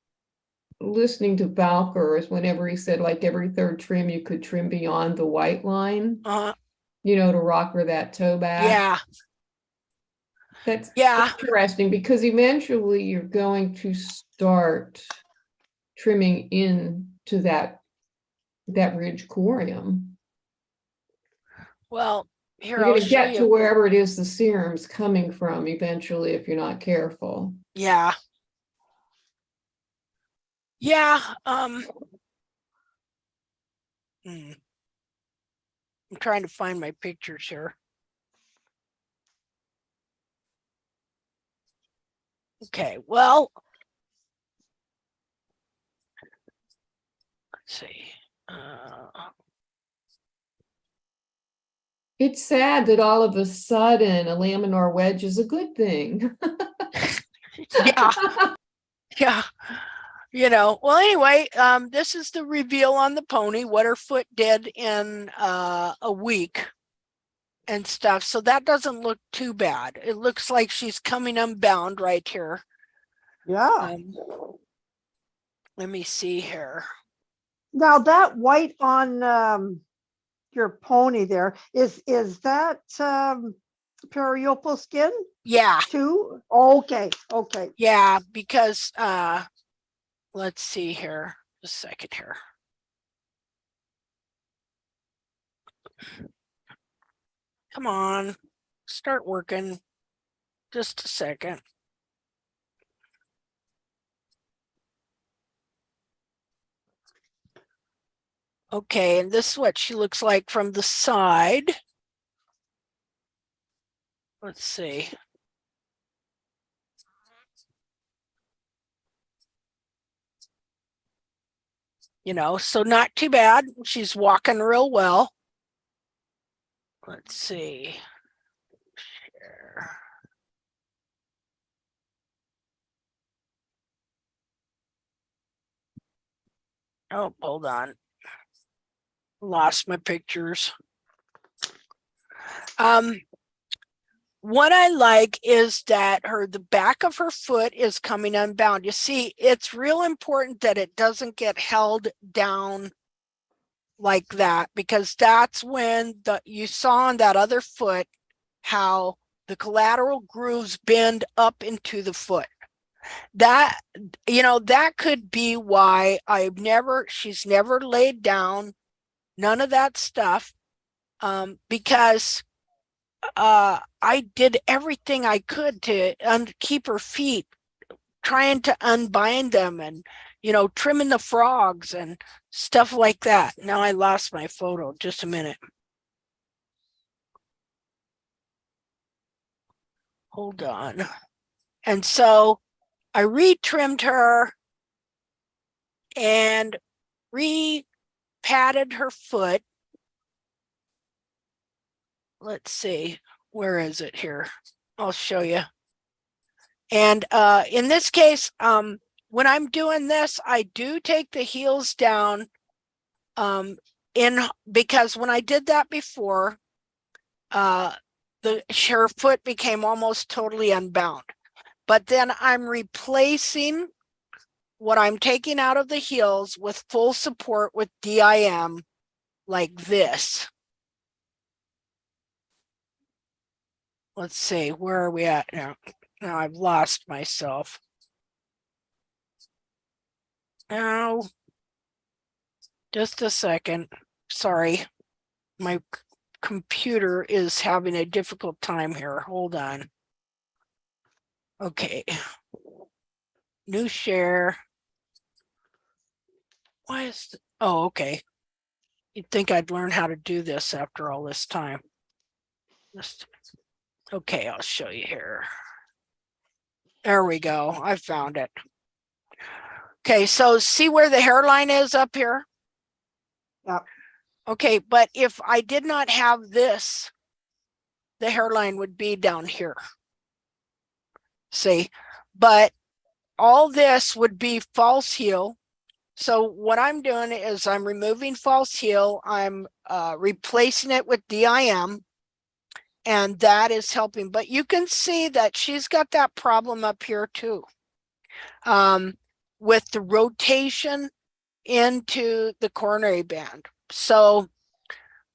listening to Balker, is whenever he said like every third trim you could trim beyond the white line. to rock her that toe back. Yeah, That's yeah, interesting because eventually you're going to start trimming in to that ridge corium. well, here You're I'll going to show get to you. wherever it is the serum's coming from eventually if you're not careful. Yeah. Yeah, hmm, I'm trying to find my pictures here. Okay, well, let's see. It's sad that all of a sudden a laminar wedge is a good thing. Yeah, yeah. Well, anyway, this is the reveal on the pony, what her foot did in a week and stuff. So that doesn't look too bad. It looks like she's coming unbound right here. Yeah. Let me see here. Now that white on your pony there is that periopal skin Yeah, too? Okay, okay. yeah, because let's see here. Just a second here. Come on, start working. Just a second. Okay, and this is what she looks like from the side. Let's see. So not too bad. She's walking real well. Let's see. Share. Oh, hold on. Lost my pictures. What I like is that the back of her foot is coming unbound. You see, it's real important that it doesn't get held down like that, because that's when you saw on that other foot how the collateral grooves bend up into the foot. That could be why she's never laid down, none of that stuff, because I did everything I could to keep her feet, trying to unbind them and trimming the frogs and stuff like that. Now I lost my photo. Just a minute. Hold on. And so I re-trimmed her and re-patted her foot. Let's see, where is it here? I'll show you. And in this case, when I'm doing this, I do take the heels down because when I did that before, her foot became almost totally unbound. But then I'm replacing what I'm taking out of the heels with full support with DIM like this. Let's see, where are we at now? Now I've lost myself. Now, just a second. Sorry, my computer is having a difficult time here. Hold on. Okay. New share. Why is oh, okay. You'd think I'd learn how to do this after all this time. Okay, I'll show you here. There we go. I found it. Okay, so see where the hairline is up here? Yep. Okay, but if I did not have this, the hairline would be down here. See, but all this would be false heel. So what I'm doing is I'm removing false heel. I'm replacing it with DIM, and that is helping. But you can see that she's got that problem up here too, with the rotation into the coronary band. So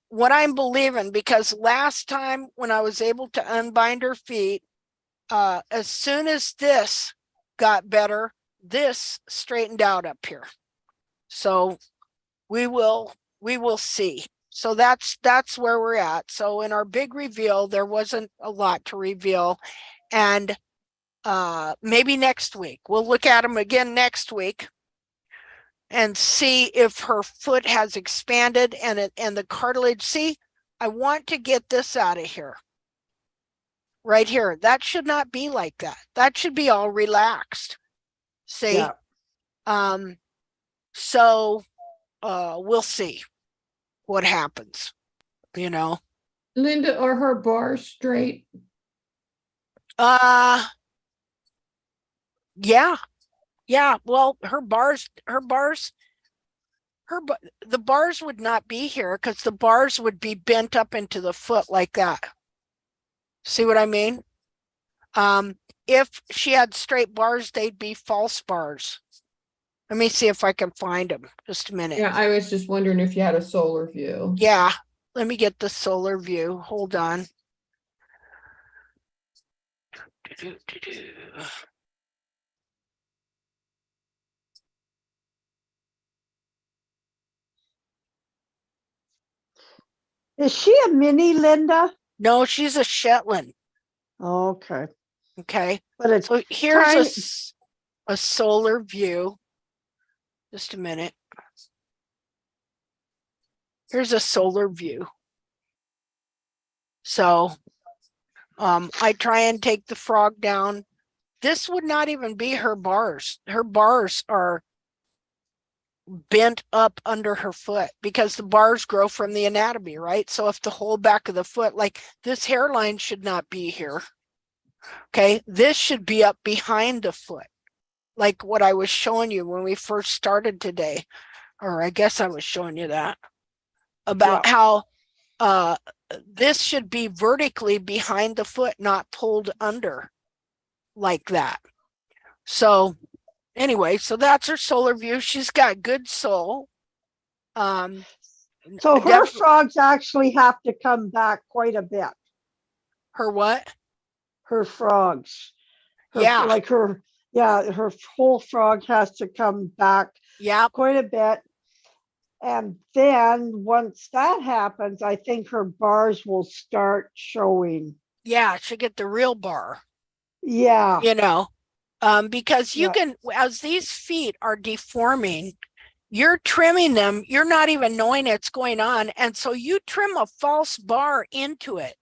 what I'm believing, because last time when I was able to unbind her feet, as soon as this got better, this straightened out up here. So we will see. So that's where we're at. So in our big reveal, there wasn't a lot to reveal. And maybe next week, we'll look at them again next week and see if her foot has expanded and the cartilage. See, I want to get this out of here. Right here. That should not be like that. That should be all relaxed. See? Yeah. So we'll see what happens, you know. Linda, are her bars straight? Yeah. Yeah. Well, the bars would not be here because the bars would be bent up into the foot like that. See what I mean? If she had straight bars, they'd be false bars. Let me see if I can find them. Just a minute. Yeah, I was just wondering if you had a solar view. Yeah, let me get the solar view. Hold on. Is she a mini, Linda? No, she's a Shetland. Okay, Okay. but it's So here's tiny. a solar view. Just a minute. Here's a solar view. So I try and take the frog down. This would not even be her bars. Her bars are bent up under her foot because the bars grow from the anatomy, right? So if the whole back of the foot, like this hairline should not be here. Okay, this should be up behind the foot, like what I was showing you when we first started today, or I guess I was showing you that about how this should be vertically behind the foot, not pulled under like that. So anyway, so that's her solar view. She's got good soul. So her frogs actually have to come back quite a bit. Her what? Her frogs. Yeah. Like her whole frog has to come back quite a bit. And then once that happens, I think her bars will start showing. Yeah, she'll get the real bar. Yeah. You know, because you can, as these feet are deforming, you're trimming them, you're not even knowing it's going on. And so you trim a false bar into it.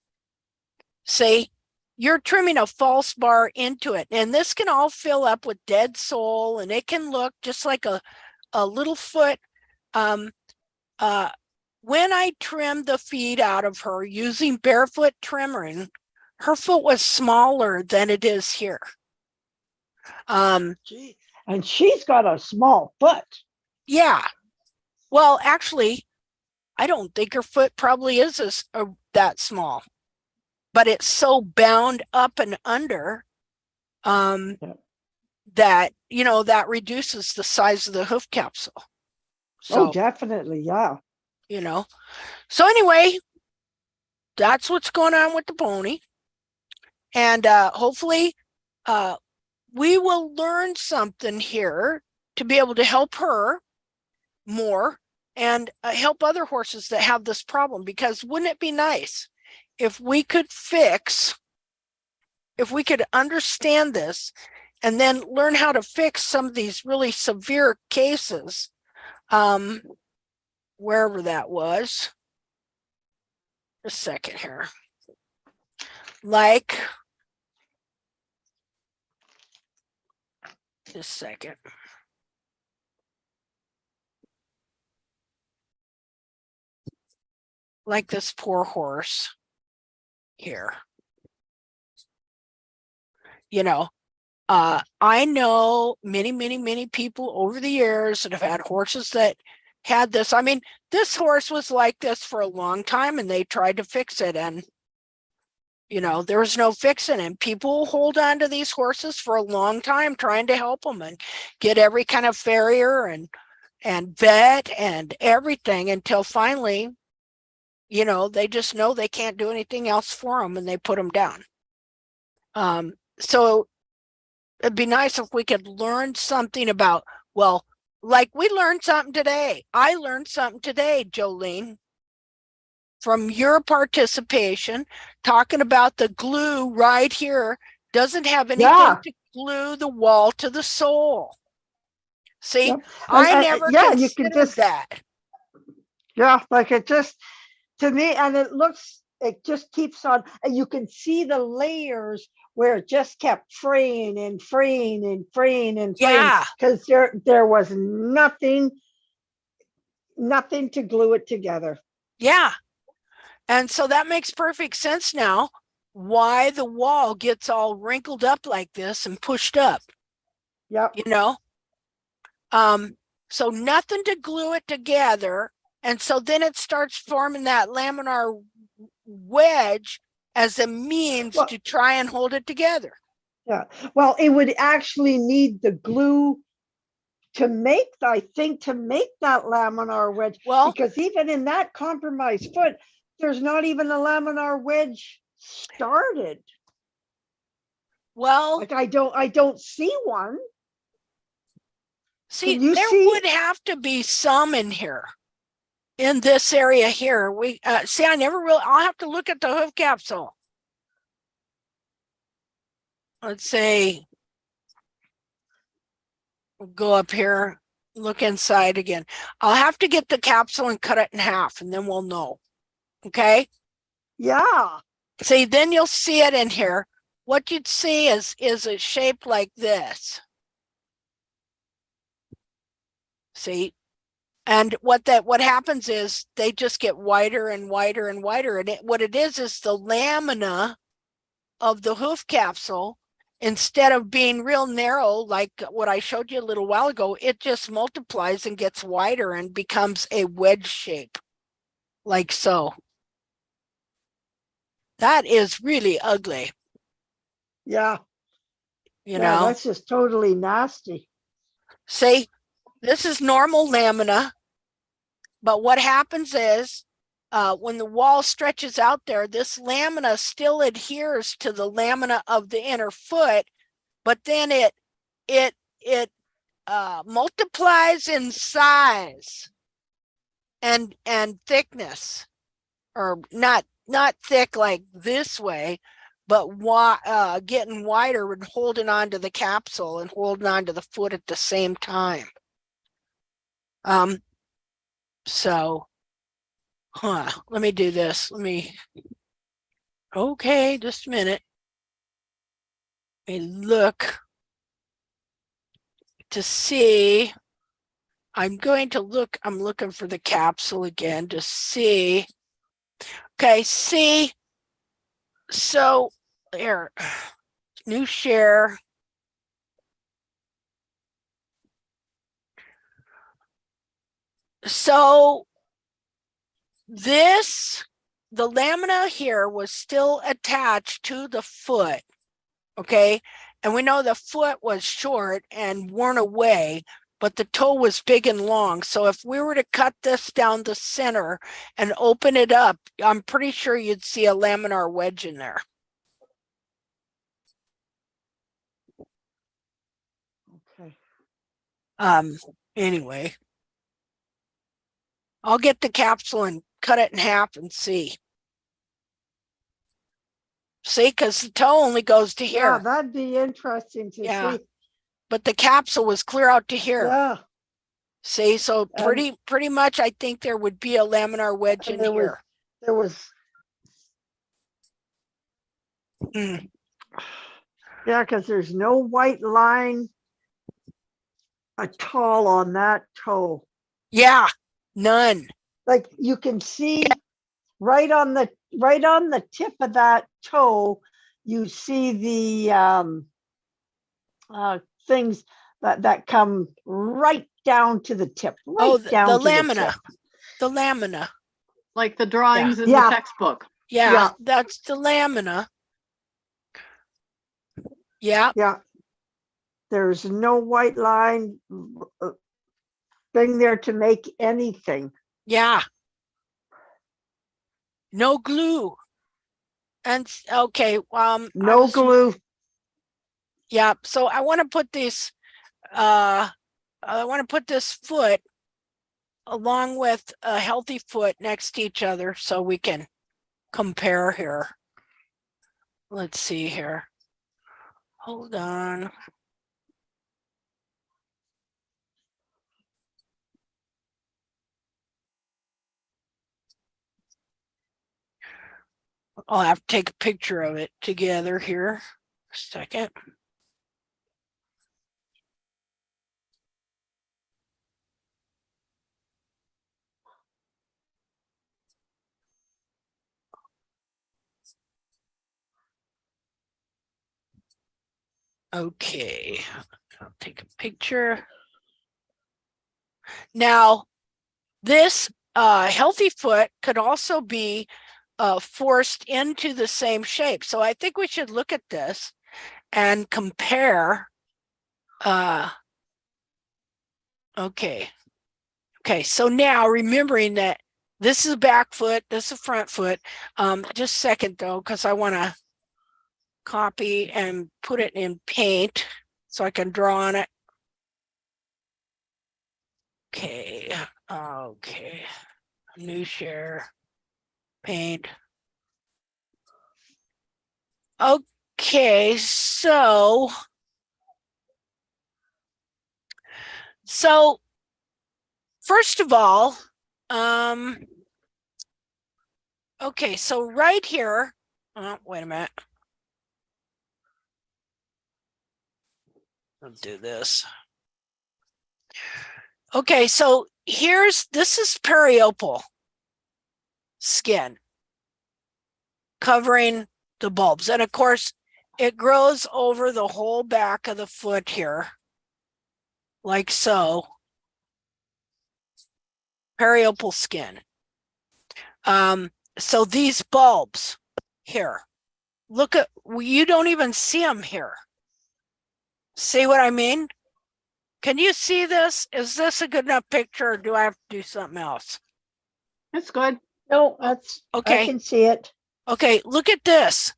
See, you're trimming a false bar into it. And this can all fill up with dead soul, and it can look just like a little foot. When I trimmed the feet out of her using barefoot trimming, her foot was smaller than it is here. And she's got a small foot. Yeah. Well, actually, I don't think her foot probably is that small, but it's so bound up and under that, you know, that reduces the size of the hoof capsule. So, definitely. Yeah. You know, so anyway, that's what's going on with the pony. And hopefully we will learn something here to be able to help her more and help other horses that have this problem, because wouldn't it be nice if we could understand this and then learn how to fix some of these really severe cases, wherever that was. A second here. Like, just a second. Like this poor horse here. You know, I know many people over the years that have had horses that had this. I mean, this horse was like this for a long time and they tried to fix it, and you know, there was no fixing it. People hold on to these horses for a long time trying to help them and get every kind of farrier and vet and everything until finally You know, they just know they can't do anything else for them and they put them down. So it'd be nice if we could learn something about, well, like we learned something today. I learned something today, Jolene, from your participation, talking about the glue right here doesn't have anything Yeah. to glue the wall to the sole. See, Yep. I And, never yeah, you can considered just, that. yeah, like it just, to me, and it just keeps on, and you can see the layers where it just kept fraying and fraying and fraying and fraying. Yeah, Because there was nothing to glue it together. yeah. And so that makes perfect sense now why the wall gets all wrinkled up like this and pushed up, Yep. you know? So nothing to glue it together. And so then it starts forming that laminar wedge as a means Well- to try and hold it together. Yeah. Well, it would actually need the glue to make, I think, to make that laminar wedge. Well, Because even in that compromised foot, there's not even a laminar wedge started. well, Like I don't see one. see, Can you there see? would have to be some in here. In this area here, we see. I never really. I'll have to look at the hoof capsule. Let's say we'll go up here, look inside again. I'll have to get the capsule and cut it in half, and then we'll know. Okay. Yeah. See, then you'll see it in here. What you'd see is a shape like this. See, and what happens is they just get wider and wider and wider, and what it is the lamina of the hoof capsule, instead of being real narrow like what I showed you a little while ago, it just multiplies and gets wider and becomes a wedge shape, like so. That is really ugly, Yeah. you Yeah, know. that's just totally nasty. See, this is normal lamina, but what happens is when the wall stretches out there, this lamina still adheres to the lamina of the inner foot, but then it multiplies in size and thickness, or not thick like this way, but getting wider and holding on to the capsule and holding on to the foot at the same time. So let me do this. Okay, just a minute. Let me look to see. I'm looking for the capsule again to see. Okay, see. So there, new share. So the lamina here was still attached to the foot. Okay. And we know the foot was short and worn away, but the toe was big and long. So if we were to cut this down the center and open it up, I'm pretty sure you'd see a laminar wedge in there. Okay. Anyway, I'll get the capsule and cut it in half and see. See, because the toe only goes to here. Yeah, that'd be interesting to see. But the capsule was clear out to here. Yeah. See, so pretty much I think there would be a laminar wedge in here. There was. Mm. Yeah, because there's no white line at all on that toe. Yeah, none. Like you can see right on the tip of that toe, you see the things that come right down to the tip. Right down the to lamina. tip. The lamina. Like the drawings in Yeah. the textbook. Yeah, that's the lamina. Yeah. Yeah. There's no white line thing there to make anything. Yeah. no glue. And okay, I No was- glue. Yeah, so I want to put this foot along with a healthy foot next to each other so we can compare here. Let's see here. Hold on. I'll have to take a picture of it together here. A second. Okay, I'll take a picture. Now, this healthy foot could also be forced into the same shape. So I think we should look at this and compare. Okay. So now remembering that this is a back foot, this is a front foot. Just a second though, because I want to copy and put it in paint so I can draw on it. Okay. New share, paint. Okay, so first of all, okay, so right here, wait a minute. I'll do this. Okay, so this is periopal skin covering the bulbs. And of course, it grows over the whole back of the foot here, like so. Periopal skin. So these bulbs here, look at, you don't even see them here. See what I mean? Can you see this? Is this a good enough picture or do I have to do something else? That's good. No, that's, I Okay. can see it. Okay, look at this.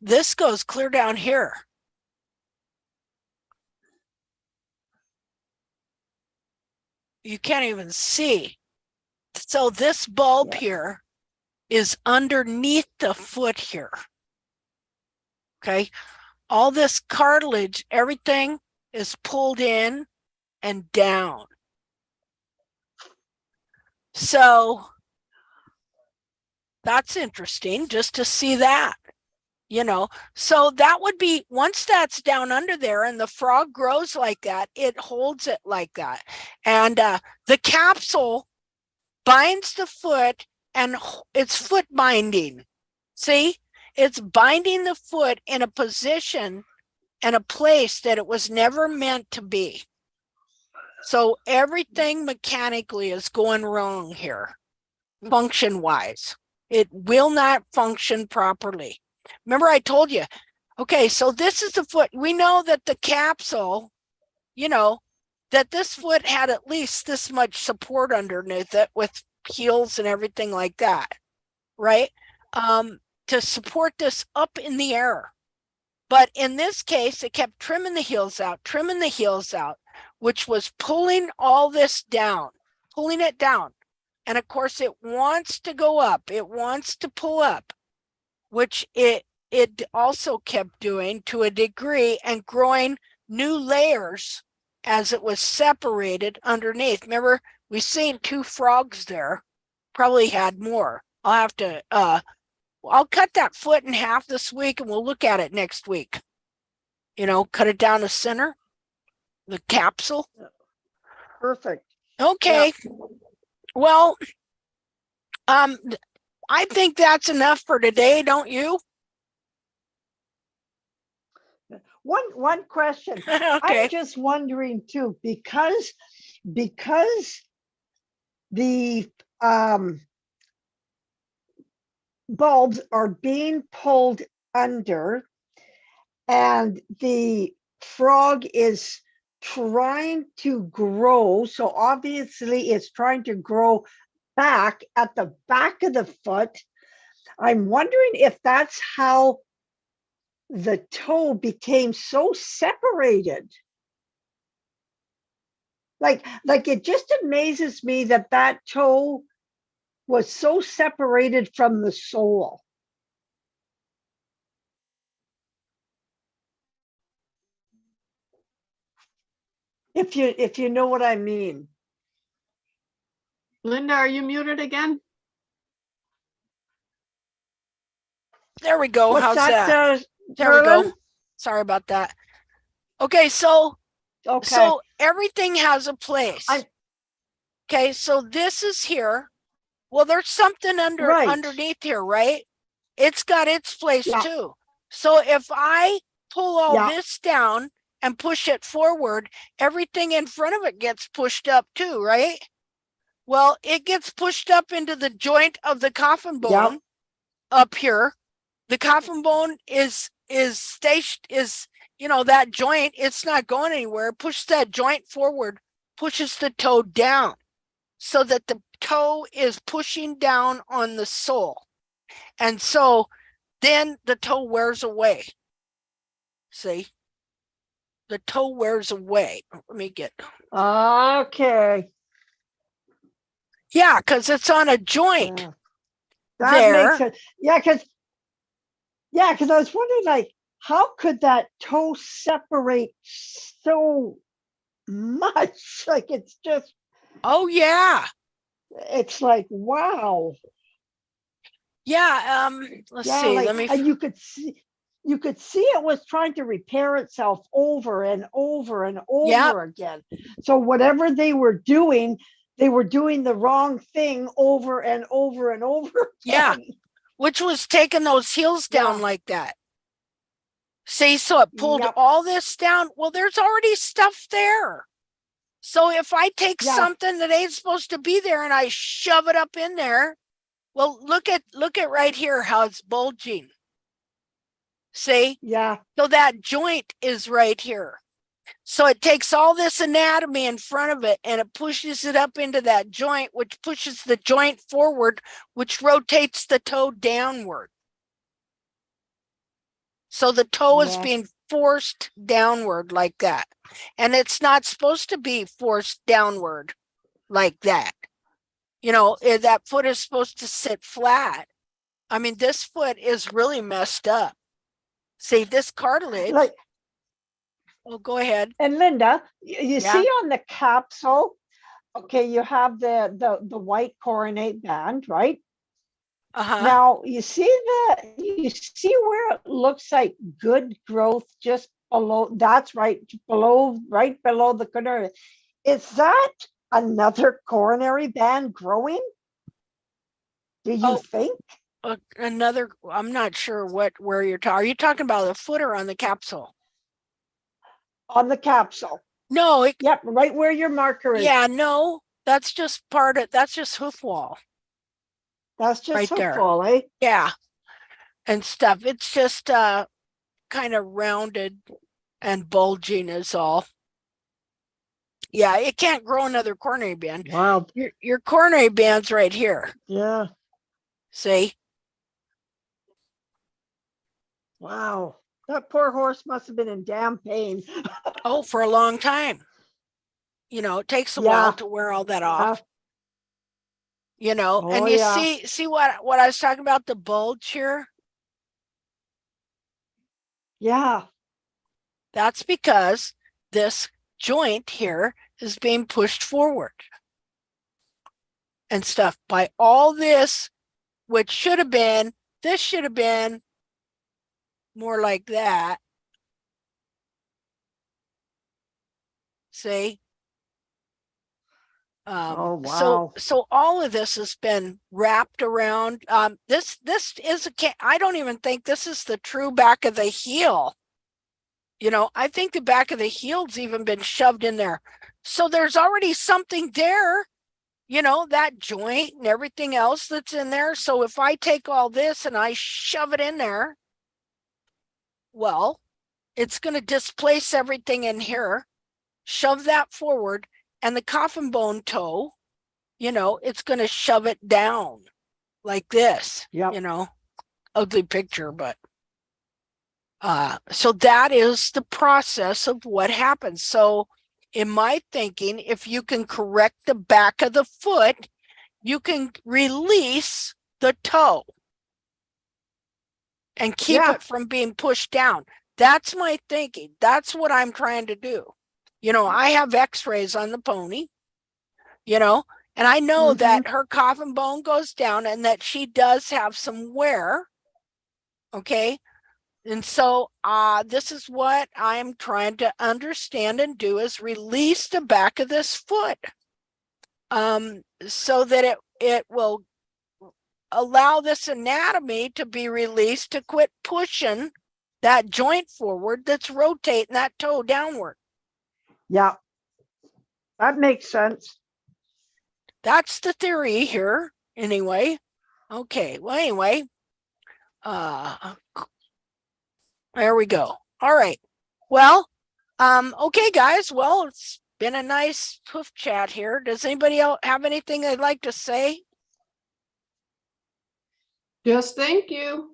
This goes clear down here. You can't even see. So this bulb Yeah. here is underneath the foot here. Okay. All this cartilage, everything is pulled in and down. So that's interesting just to see that, so that would be, once that's down under there and the frog grows like that, it holds it like that. And the capsule binds the foot and it's foot binding. See, it's binding the foot in a position and a place that it was never meant to be. So everything mechanically is going wrong here, function wise. It will not function properly. Remember I told you, okay, so this is the foot. We know that the capsule, that this foot had at least this much support underneath it with heels and everything like that, right? To support this up in the air. But in this case, it kept trimming the heels out, which was pulling all this down, pulling it down. And of course, it wants to go up. It wants to pull up, which it also kept doing to a degree and growing new layers as it was separated underneath. Remember, we seen 2 frogs there, probably had more. I'll have to, I'll cut that foot in half this week and we'll look at it next week. Cut it down the center, the capsule. Perfect. Okay. Well, I think that's enough for today, don't you? One question. Okay. I'm just wondering too, because the bulbs are being pulled under and the frog is trying to grow. So obviously it's trying to grow back at the back of the foot. I'm wondering if that's how the toe became so separated. Like it just amazes me that that toe was so separated from the sole. If you know what I mean. Linda, are you muted again? There we go. What's How's that? that? There we go. Merlin? Sorry about that. Okay, so Okay. everything has a place. Okay, so this is here. Well, there's something Right. underneath here, right? It's got its place Yeah. too. So if I pull all Yeah. this down and push it forward, everything in front of it gets pushed up too, right? Well, it gets pushed up into the joint of the coffin bone Yep. up here. The coffin bone is stationed, that joint, it's not going anywhere. Push that joint forward, pushes the toe down so that the toe is pushing down on the sole. And so then the toe wears away. See? The toe wears away. Let me get. Okay. Yeah, because it's on a joint Yeah. That there. makes sense. Yeah, because I was wondering, like, how could that toe separate so much? Like, it's just, Oh, yeah. it's like, wow. Yeah. Let's Yeah, see. like, Let me. and you could see it was trying to repair itself over and over and over again. So whatever they were doing the wrong thing over and over and over Yeah. again. Which was taking those heels down Yeah. like that. See, so it pulled Yep. all this down. Well, there's already stuff there. So if I take Yeah. something that ain't supposed to be there and I shove it up in there, well, look at right here how it's bulging. See? Yeah. So that joint is right here. So it takes all this anatomy in front of it and it pushes it up into that joint, which pushes the joint forward, which rotates the toe downward. So the toe is Yeah. being forced downward like that. And it's not supposed to be forced downward like that. That foot is supposed to sit flat. I mean, this foot is really messed up. See, this cartilage. Like, Oh, go ahead. and Linda, you Yeah. see on the capsule, okay, you have the white coronate band, right? Uh-huh. Now you see where it looks like good growth just below, that's right below the coronary. Is that another coronary band growing? Do you Oh. think? Another, I'm not sure where you're talking. Are you talking about the foot or on the capsule? On the capsule. No, Yep, right where your marker is. yeah, no, that's just that's just hoof wall. That's just right there. football, eh? Yeah. And stuff. It's just kind of rounded and bulging is all. Yeah, it can't grow another coronary band. Wow. Your coronary band's right here. Yeah. See? Wow. That poor horse must have been in damn pain. Oh, for a long time. It takes a Yeah. while to wear all that off. Oh, and you yeah. see what I was talking about, the bulge here? Yeah. That's because this joint here is being pushed forward and stuff by all this, which should have been more like that. See? Oh, wow. So all of this has been wrapped around. This is I don't even think this is the true back of the heel. I think the back of the heel's even been shoved in there. So there's already something there, that joint and everything else that's in there. So if I take all this and I shove it in there, well, it's going to displace everything in here, shove that forward, and the coffin bone toe you know, it's going to shove it down like this, Yep. you know, ugly picture, but so that is the process of what happens. So in my thinking, if you can correct the back of the foot, you can release the toe and keep Yeah. it from being pushed down. That's my thinking. That's what I'm trying to do. You know, I have x-rays on the pony, you know, and I know that her coffin bone goes down and that she does have some wear. Okay. And so this is what I'm trying to understand and do is release the back of this foot so that it will allow this anatomy to be released to quit pushing that joint forward that's rotating that toe downward. Yeah. That makes sense. That's the theory here anyway. Okay, well anyway, there we go. All right. Well, okay guys, well it's been a nice hoof chat here. Does anybody else have anything they'd like to say? Just thank you.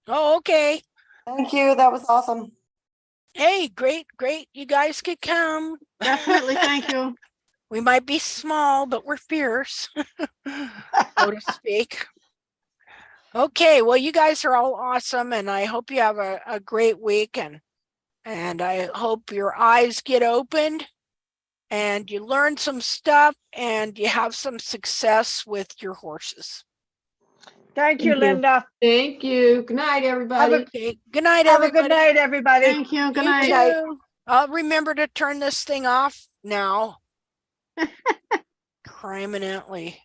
Oh, okay. Thank you. That was awesome. Hey, great. You guys could come. Definitely, thank you. We might be small, but we're fierce, so to speak. Okay, well, you guys are all awesome, and I hope you have a great week, and I hope your eyes get opened and you learn some stuff and you have some success with your horses. Thank you, Thank you. Linda. Thank you. Good night, everybody. Okay, good night, Have a everybody. good night, everybody. Thank you. Good You night. night. too. I'll remember to turn this thing off now. Criminally.